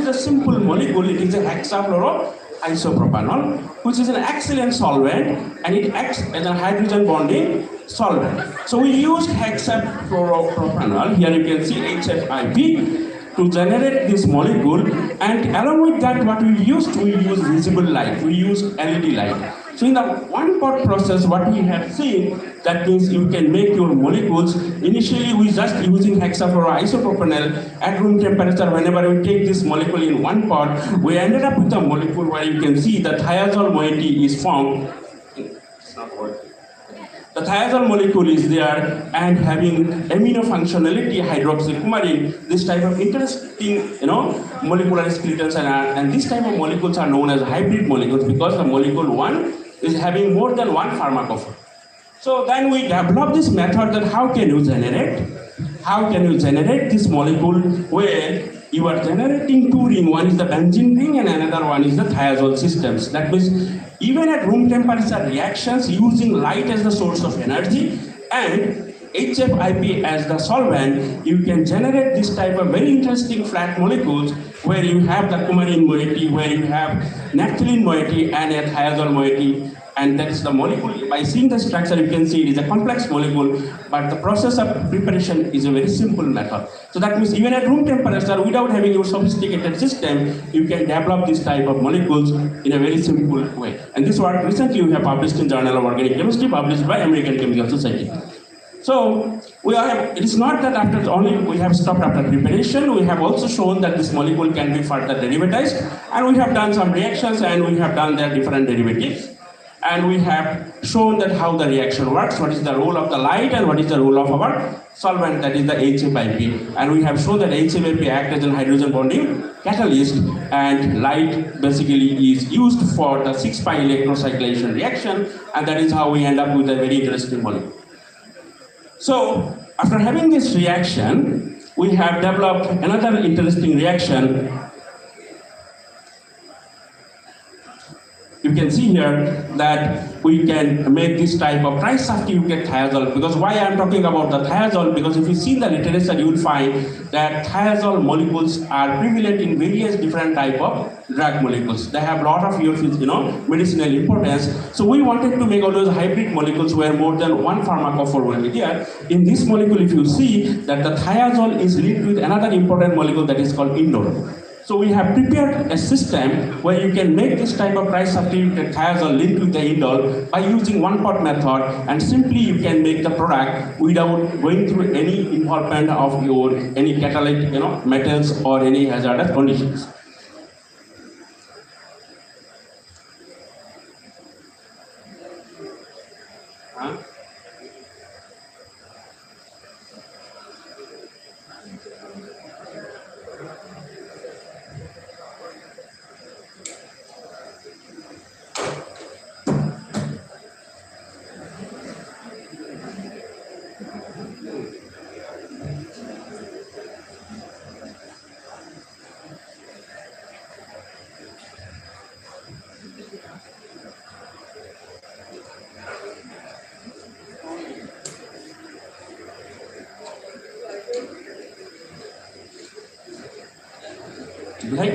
a simple molecule. It is a hexafluoroisopropanol, which is an excellent solvent, and it acts as a hydrogen bonding solvent. So we used hexafluoropropanol, here you can see HFIP, to generate this molecule, and along with that what we use visible light, we use LED light. So in the one pot process, what we have seen, that means you can make your molecules. Initially we just using hexafluoroisopropanol at room temperature. Whenever we take this molecule in one pot, we ended up with a molecule where you can see the thiazole moiety is formed. It's not working. The thiazole molecule is there and having amino functionality, hydroxycoumarine, this type of interesting, molecular skeletons, and this type of molecules are known as hybrid molecules because the molecule one is having more than one pharmacophore. So then we developed this method that how can you generate this molecule where you are generating two rings, one is the benzene ring and another one is the thiazole systems. That means even at room temperature reactions using light as the source of energy and HFIP as the solvent, you can generate this type of very interesting flat molecules where you have the coumarine moiety, where you have naphthalene moiety and a thiazole moiety. And that's the molecule. By seeing the structure, you can see it is a complex molecule, but the process of preparation is a very simple method. So that means even at room temperature, without having your sophisticated system, you can develop this type of molecules in a very simple way. And this work recently we have published in Journal of Organic Chemistry, published by American Chemical Society. So it is not that after only we have stopped after preparation, we have also shown that this molecule can be further derivatized, and we have done some reactions and we have done their different derivatives. And we have shown that how the reaction works, what is the role of the light and what is the role of our solvent, that is the HFIP. And we have shown that HFIP acts as a hydrogen bonding catalyst, and light basically is used for the 6-pi electrocyclation reaction, and that is how we end up with a very interesting molecule. So after having this reaction, we have developed another interesting reaction. You can see here that we can make this type of trisubstituted thiazole. Because why I am talking about the thiazole? Because if you see the literature, you will find that thiazole molecules are prevalent in various different type of drug molecules. They have a lot of medicinal importance. So we wanted to make all those hybrid molecules where more than one pharmacophore will be there. In this molecule, if you see that the thiazole is linked with another important molecule that is called indole. So we have prepared a system where you can make this type of trisubstituted thiazole linked with the indole by using one-pot method, and simply you can make the product without going through any involvement of any catalytic metals or any hazardous conditions. Like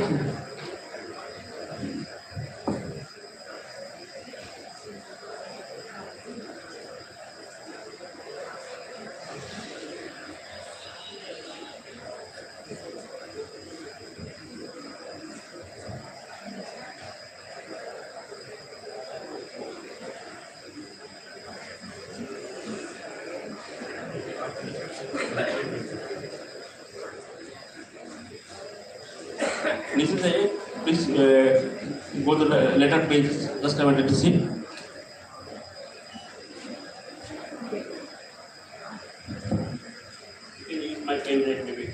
this is a, please go to the letter page, just I wanted to see. You can use my pen right maybe.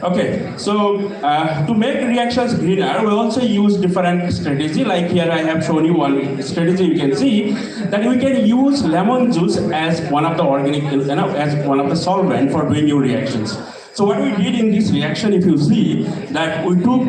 Okay, so to make reactions greener, we also use different strategy. Like here I have shown you one strategy. You can see that we can use lemon juice as one of the organic, as one of the solvent for doing new reactions. So what we did in this reaction, if you see that we took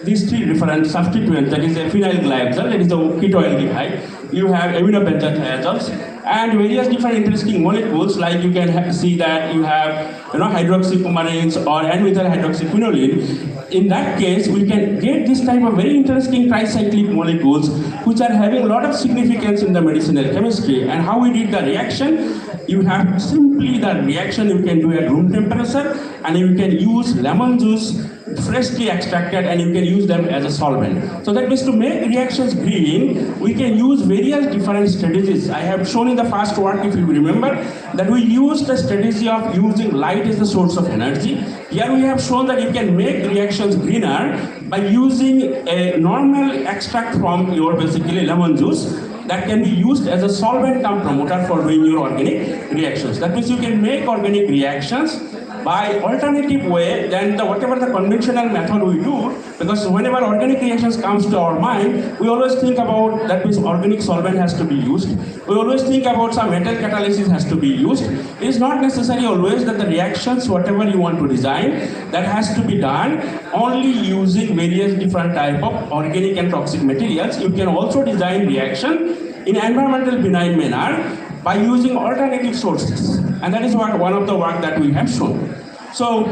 these three different substituents, that is a phenyl glycol, that is the ketoaldehyde, you have aminobenzothiazoles, and various different interesting molecules, like you can see that you have hydroxycoumarins or N-methyl hydroxyquinoline. In that case, we can get this type of very interesting tricyclic molecules which are having a lot of significance in the medicinal chemistry. And how we did the reaction, you have simply the reaction you can do at room temperature, and you can use lemon juice freshly extracted, and you can use them as a solvent. So that means to make reactions green, we can use various different strategies. I have shown in the first work, if you remember, that we used the strategy of using light as the source of energy. Here we have shown that you can make reactions greener by using a normal extract from your basically lemon juice that can be used as a solvent cum promoter for doing your organic reactions. That means you can make organic reactions by alternative way than whatever the conventional method we do, because whenever organic reactions comes to our mind, we always think about that means organic solvent has to be used. We always think about some metal catalysis has to be used. It is not necessary always that the reactions, whatever you want to design, that has to be done only using various different type of organic and toxic materials. You can also design reaction in environmental benign manner by using alternative sources, and that is what one of the work that we have shown. So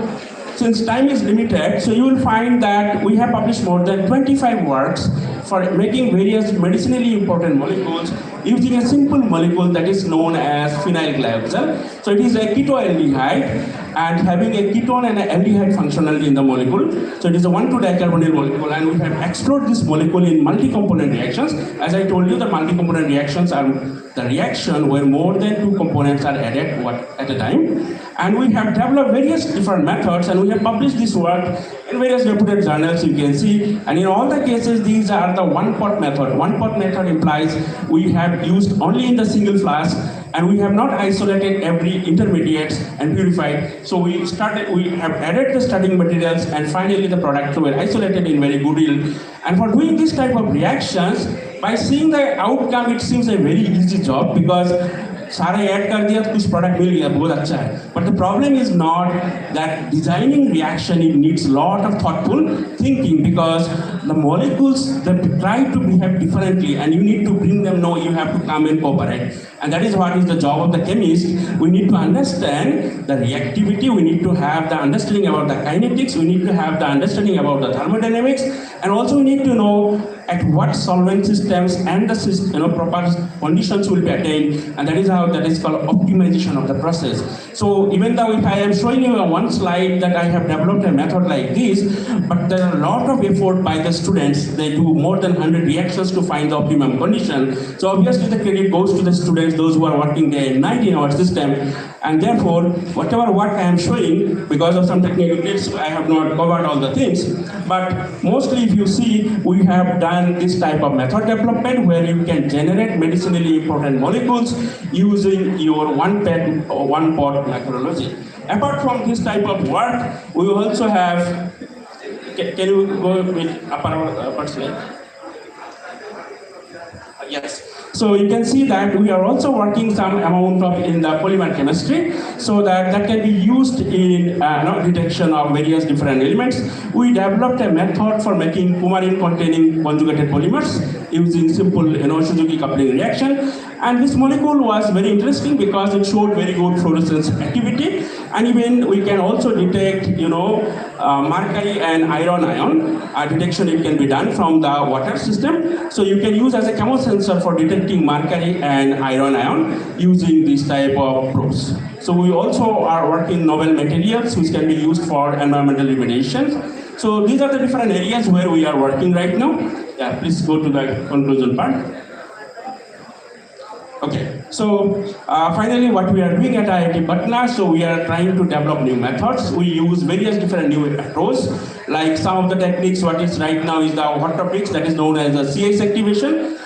since time is limited, so you will find that we have published more than 25 works for making various medicinally important molecules using a simple molecule that is known as phenyl glycol. So it is a ketoaldehyde and having a ketone and an aldehyde functionality in the molecule. So it is a 1,2-dicarbonyl molecule, and we have explored this molecule in multi-component reactions. As I told you, the multi-component reactions are the reaction where more than 2 components are added at a time. And we have developed various different methods, and we have published this work in various reputed journals, you can see. And in all the cases, these are the one-pot method. One-pot method implies we have used only in the single flask, and we have not isolated every intermediates and purified. So we have added the starting materials, and finally the products were isolated in very good yield. And for doing this type of reactions, by seeing the outcome, it seems a very easy job, because सारा add कर दिया तो कुछ product मिल गया, बहुत अच्छा है. But the problem is not that designing reaction, it needs lot of thoughtful thinking, because the molecules, they try to behave differently, and you need to bring them, no, you have to come and cooperate. And that is what is the job of the chemist. We need to understand the reactivity, we need to have the understanding about the kinetics, we need to have the understanding about the thermodynamics, and also we need to know at what solvent systems and the proper conditions will be attained, and that is how that is called optimization of the process. So even though if I am showing you one slide that I have developed a method like this, but there are a lot of effort by the students. They do more than 100 reactions to find the optimum condition. So obviously the credit goes to the students, those who are working day and night in our system, and therefore whatever work I am showing, because of some technical glitch, I have not covered all the things. But mostly if you see, we have done this type of method development where you can generate medicinally important molecules using your one-pot microbiology. Apart from this type of work, we also have, can you go with upper slide? Yes. So you can see that we are also working some amount of in the polymer chemistry, so that can be used in detection of various different elements. We developed a method for making coumarin containing conjugated polymers using simple Suzuki coupling reaction. And this molecule was very interesting because it showed very good fluorescence activity, and even we can also detect mercury and iron ion detection. It can be done from the water system, so you can use as a chemosensor for detecting mercury and iron ion using this type of probes. So we also are working novel materials which can be used for environmental remediation. So these are the different areas where we are working right now. Yeah, please go to the conclusion part. Okay, so finally what we are doing at IIT Patna, so we are trying to develop new methods. We use various different new approaches, like some of the techniques what is right now is the hot topics, that is known as the CS activation.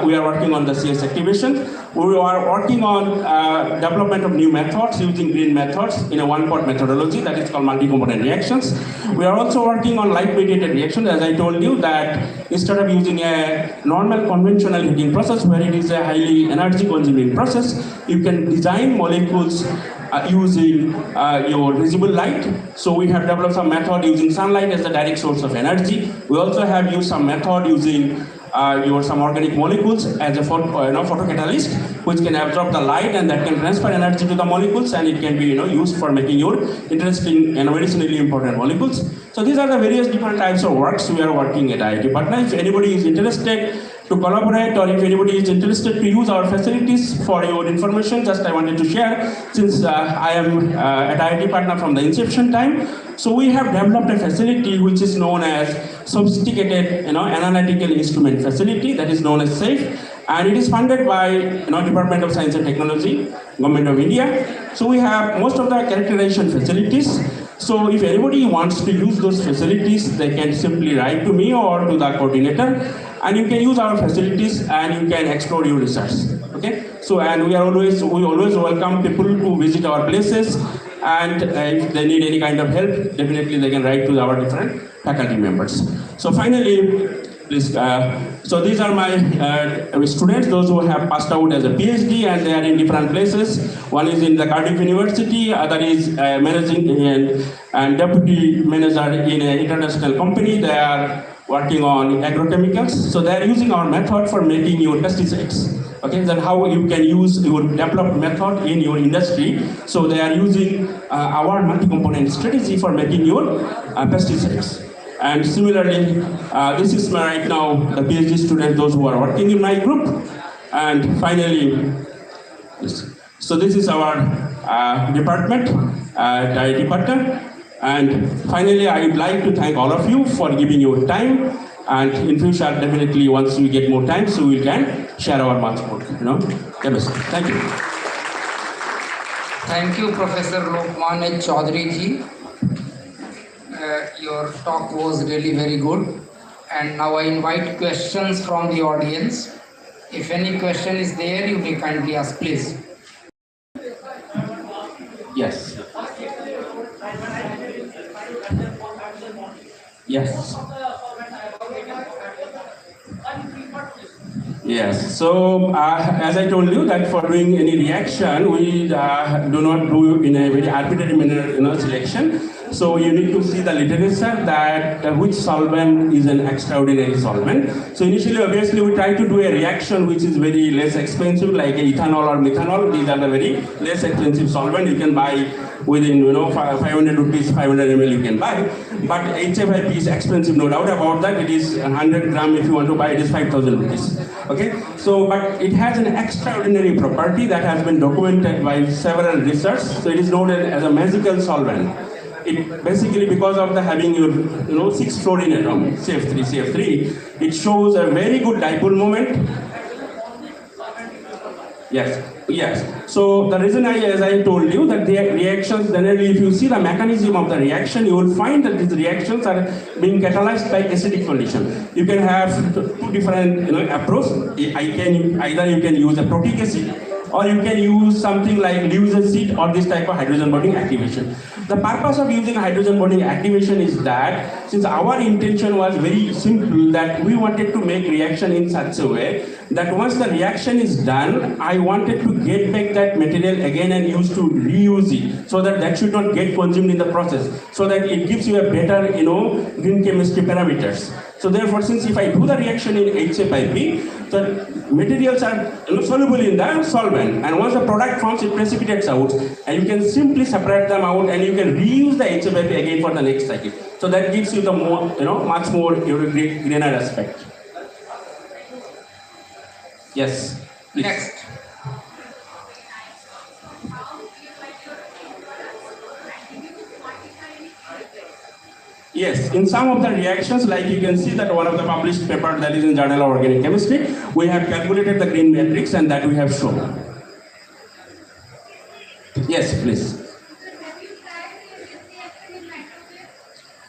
We are working on the CS activation. We are working on development of new methods using green methods in a one-pot methodology that is called multi-component reactions. We are also working on light-mediated reactions, as I told you, that instead of using a normal conventional heating process where it is a highly energy-consuming process, you can design molecules using your visible light. So we have developed some method using sunlight as the direct source of energy. We also have used some method using some organic molecules as a photocatalyst, which can absorb the light and that can transfer energy to the molecules, and it can be used for making your interesting and medicinally important molecules. So these are the various different types of works we are working at IIT Patna. If anybody is interested to collaborate, or if anybody is interested to use our facilities for your information, just I wanted to share, since I am at IIT Patna from the inception time. So we have developed a facility which is known as Sophisticated Analytical Instrument Facility, that is known as SAFE, and it is funded by Department of Science and Technology, Government of India. So we have most of the characterization facilities. So if anybody wants to use those facilities, they can simply write to me or to the coordinator, and you can use our facilities and you can explore your research. Okay. So and we always welcome people to visit our places, and if they need any kind of help, definitely they can write to our different faculty members. So finally, please, so these are my students, those who have passed out as a PhD, and they are in different places. One is in the Cardiff University, other is managing and deputy manager in an international company. They are working on agrochemicals. So they are using our method for making your pesticides. Okay, then how you can use your developed method in your industry. So they are using our multi-component strategy for making your pesticides. And similarly, this is right now the PhD students, those who are working in my group. And finally, so this is our department at IIT Patna. And finally, I would like to thank all of you for giving your time. And in future, definitely, once we get more time, so we can share our mathematics, chemistry. Thank you. Thank you, Professor Lokman H. Chaudhary ji. Your talk was really very good. And now I invite questions from the audience. If any question is there, you may kindly ask, please. Yes. Yes. Yes. So as I told you that for doing any reaction, we do not do in a very arbitrary manner, selection. So you need to see the literature that which solvent is an extraordinary solvent. So initially, obviously, we try to do a reaction which is very less expensive, like ethanol or methanol. These are the very less expensive solvent you can buy within 500 rupees, 500 ml you can buy. But HFIP is expensive, no doubt about that. It is 100 gram. If you want to buy it, is 5,000 rupees. Okay. So, but it has an extraordinary property that has been documented by several research. So it is known as a magical solvent. It basically, because of the having your 6 fluorine atom, CF3, it shows a very good dipole moment. Yes. So the reason as I told you that the reactions, generally if you see the mechanism of the reaction, you will find that these reactions are being catalyzed by acidic condition. You can have two different approach. Either you can use a protic acid, or you can use something like Lewis acid or this type of hydrogen bonding activation. The purpose of using hydrogen bonding activation is that since our intention was very simple, that we wanted to make reaction in such a way that once the reaction is done, I wanted to get back that material again and reuse it, so that that should not get consumed in the process, so that it gives you a better, green chemistry parameters. So therefore, since if I do the reaction in HFIP, the materials are soluble in the solvent, and once the product forms, it precipitates out, and you can simply separate them out, and you can reuse the HFIP again for the next cycle. So that gives you the more, much more greener aspect. Yes. Please. Next. Yes, in some of the reactions, like you can see that one of the published paper that is in Journal of Organic Chemistry, we have calculated the green matrix and that we have shown. Yes, please.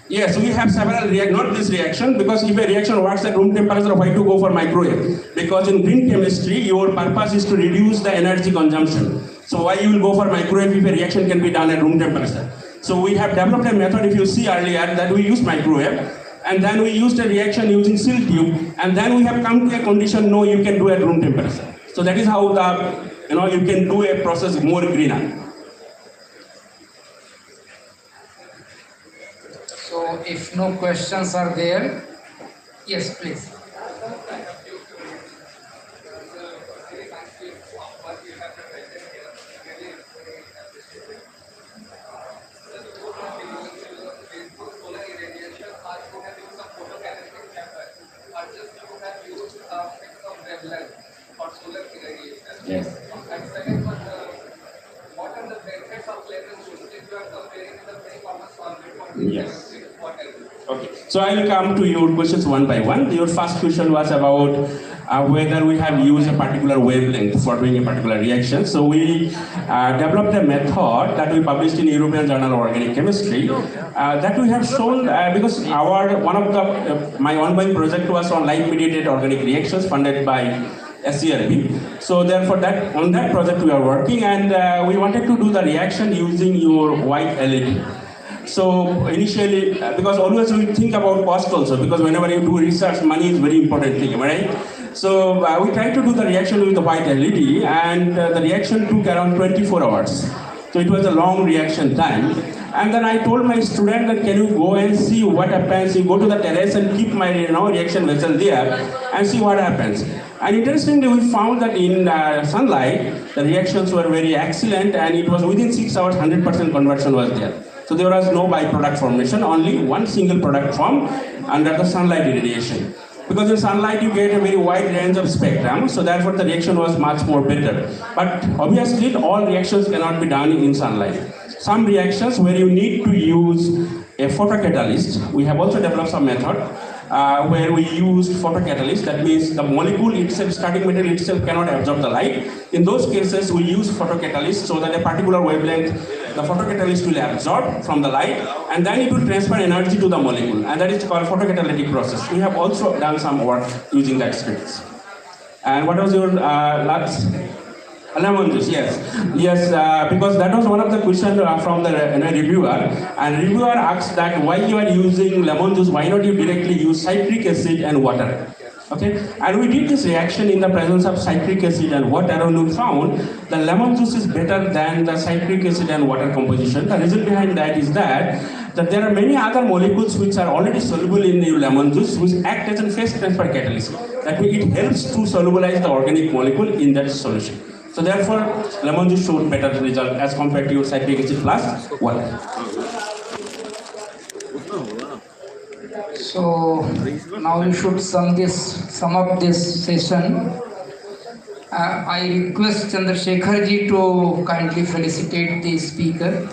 Yes, we have several not this reaction, because if a reaction works at room temperature, why to go for microwave? Because in green chemistry, your purpose is to reduce the energy consumption. So why you will go for microwave if a reaction can be done at room temperature? So we have developed a method, if you see earlier, that we use microwave, and then we used a reaction using seal tube, and then we have come to a condition, no, you can do at room temperature. So that is how you can do a process more greener. So if no questions are there, yes, please. Yes. And second one, what are the benefits of lemon juice if you are comparing the pre-commerce solvent? Yes. Okay. So I will come to your questions one by one. Your first question was about whether we have used a particular wavelength for doing a particular reaction. So we developed a method that we published in European Journal of Organic Chemistry that we have shown because my ongoing project was on light-mediated organic reactions funded by SCRB. So therefore, on that project we are working, and we wanted to do the reaction using your white LED. So initially, because always we think about cost also, because whenever you do research, money is very important thing, am I right? So we tried to do the reaction with the white LED, and the reaction took around 24 hours. So it was a long reaction time. And then I told my student that can you go and see what happens, you go to the terrace and keep my reaction vessel there and see what happens. And interestingly, we found that in sunlight, the reactions were very excellent, and it was within 6 hours, 100% conversion was there. So there was no byproduct formation, only one single product formed under the sunlight irradiation. Because in sunlight you get a very wide range of spectrum, so therefore the reaction was much more better. But obviously all reactions cannot be done in sunlight. Some reactions where you need to use a photocatalyst, we have also developed some method where we used photocatalyst. That means the molecule itself, starting material itself cannot absorb the light. In those cases we use photocatalyst so that a particular wavelength, the photocatalyst will absorb from the light, and then it will transfer energy to the molecule, and that is called photocatalytic process. We have also done some work using that scripts. And what was your last? Lemon juice, yes. Because that was one of the questions from the reviewer, and reviewer asked that why you are using lemon juice, why not you directly use citric acid and water? Okay, and we did this reaction in the presence of citric acid and water, and we found the lemon juice is better than the citric acid and water composition. The reason behind that is that there are many other molecules which are already soluble in the lemon juice, which act as a phase transfer catalyst. That means it helps to solubilize the organic molecule in that solution. So therefore, lemon juice showed better result as compared to your citric acid plus water. So now we should sum up this session. I request Chandrasekhar ji to kindly felicitate the speaker.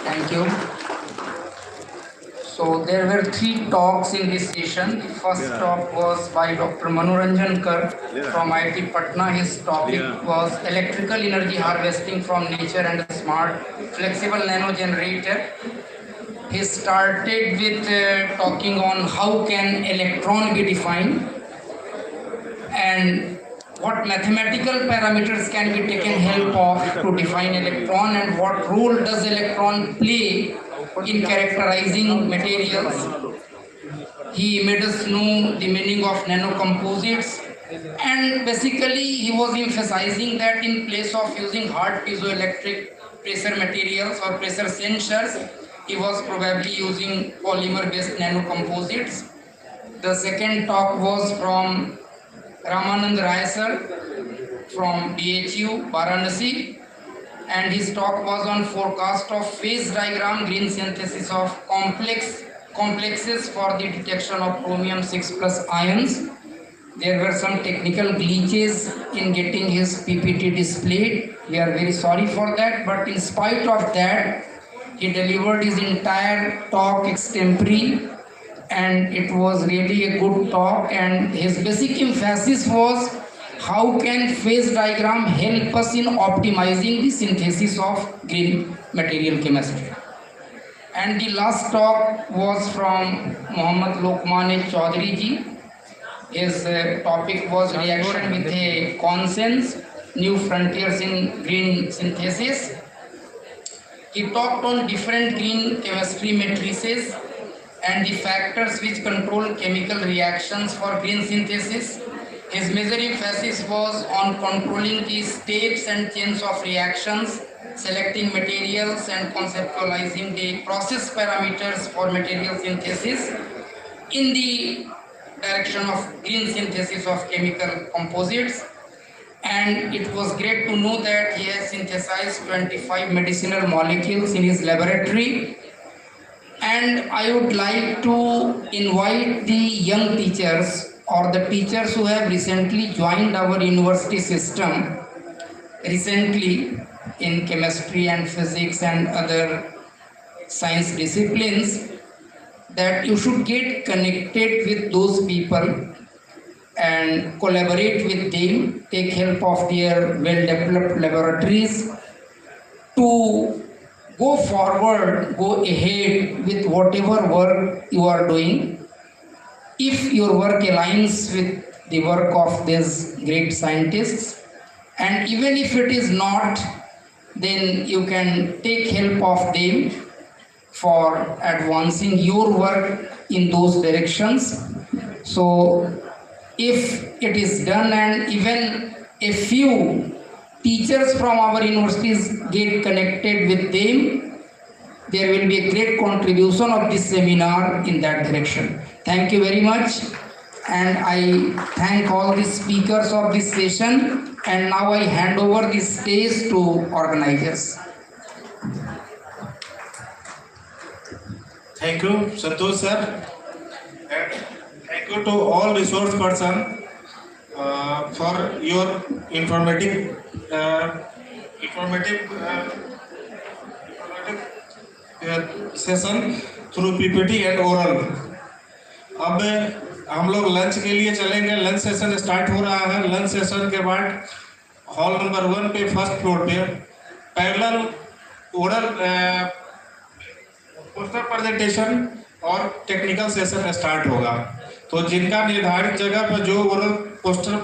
Thank you. So there were 3 talks in this session. The first talk was by Dr. Manoranjan Kar from IIT Patna. His topic was electrical energy harvesting from nature and a smart flexible nano generator. He started with talking on how can electron be defined and what mathematical parameters can be taken help of to define electron and what role does electron play in characterizing materials. He made us know the meaning of nanocomposites, and basically he was emphasizing that in place of using hard piezoelectric pressure materials or pressure sensors, he was probably using polymer based nanocomposites. The second talk was from Ramanand Rai sir from BHU Varanasi, and his talk was on forecast of phase diagram green synthesis of complexes for the detection of chromium 6+ ions. There were some technical glitches in getting his PPT displayed. We are very sorry for that, but in spite of that, he delivered his entire talk extempore, and it was really a good talk, and his basic emphasis was how can phase diagram help us in optimizing the synthesis of green material chemistry. And the last talk was from Mohammad Lokman Chaudhary ji. His topic was reaction with a consens, new frontiers in green synthesis. He talked on different green chemistry matrices and the factors which control chemical reactions for green synthesis. His major emphasis was on controlling the steps and chains of reactions, selecting materials and conceptualizing the process parameters for material synthesis in the direction of green synthesis of chemical composites. And it was great to know that he has synthesized 25 medicinal molecules in his laboratory. And I would like to invite the young teachers or the teachers who have recently joined our university system recently in chemistry and physics and other science disciplines, that you should get connected with those people and collaborate with them, take help of their well-developed laboratories to go forward, go ahead with whatever work you are doing. If your work aligns with the work of these great scientists, and even if it is not, then you can take help of them for advancing your work in those directions. So if it is done and even a few teachers from our universities get connected with them, there will be a great contribution of this seminar in that direction. Thank you very much, and I thank all the speakers of this session, and now I hand over the stage to organizers. Thank you, Santosh sir, and thank you to all resource person for your informative session through PPT and oral. अब हम लोग lunch के लिए चलेंगे। Lunch session start हो रहा है। Lunch session के बाद हॉल नंबर 1 पे फर्स्ट फ्लोर पे पैरेलल ओरल पोस्टर प्रेजेंटेशन और टेक्निकल सेशन स्टार्ट होगा। तो जिनका निर्धारित जगह पर जो ओरल पोस्टर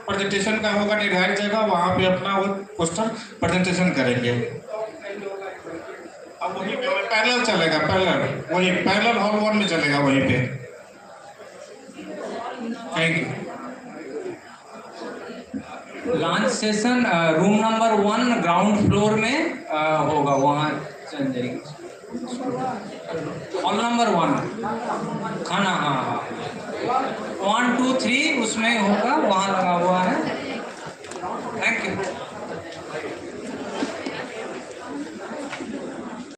प्रेजेंटेशन का होगा निर्धारित जगह, वहाँ पे अपना वो पोस्टर प्रेजेंटेशन करेंगे। अब वहीं पे पैरेलल चलेगा, वही पैरेलल हॉल 1 में चलेगा वहीं पे। Thank you. Lunch session room number 1 ground floor में होगा, वहाँ चल जाएगी। हॉल नंबर 1 खाना, हाँ 1 2 3 उसमें होगा।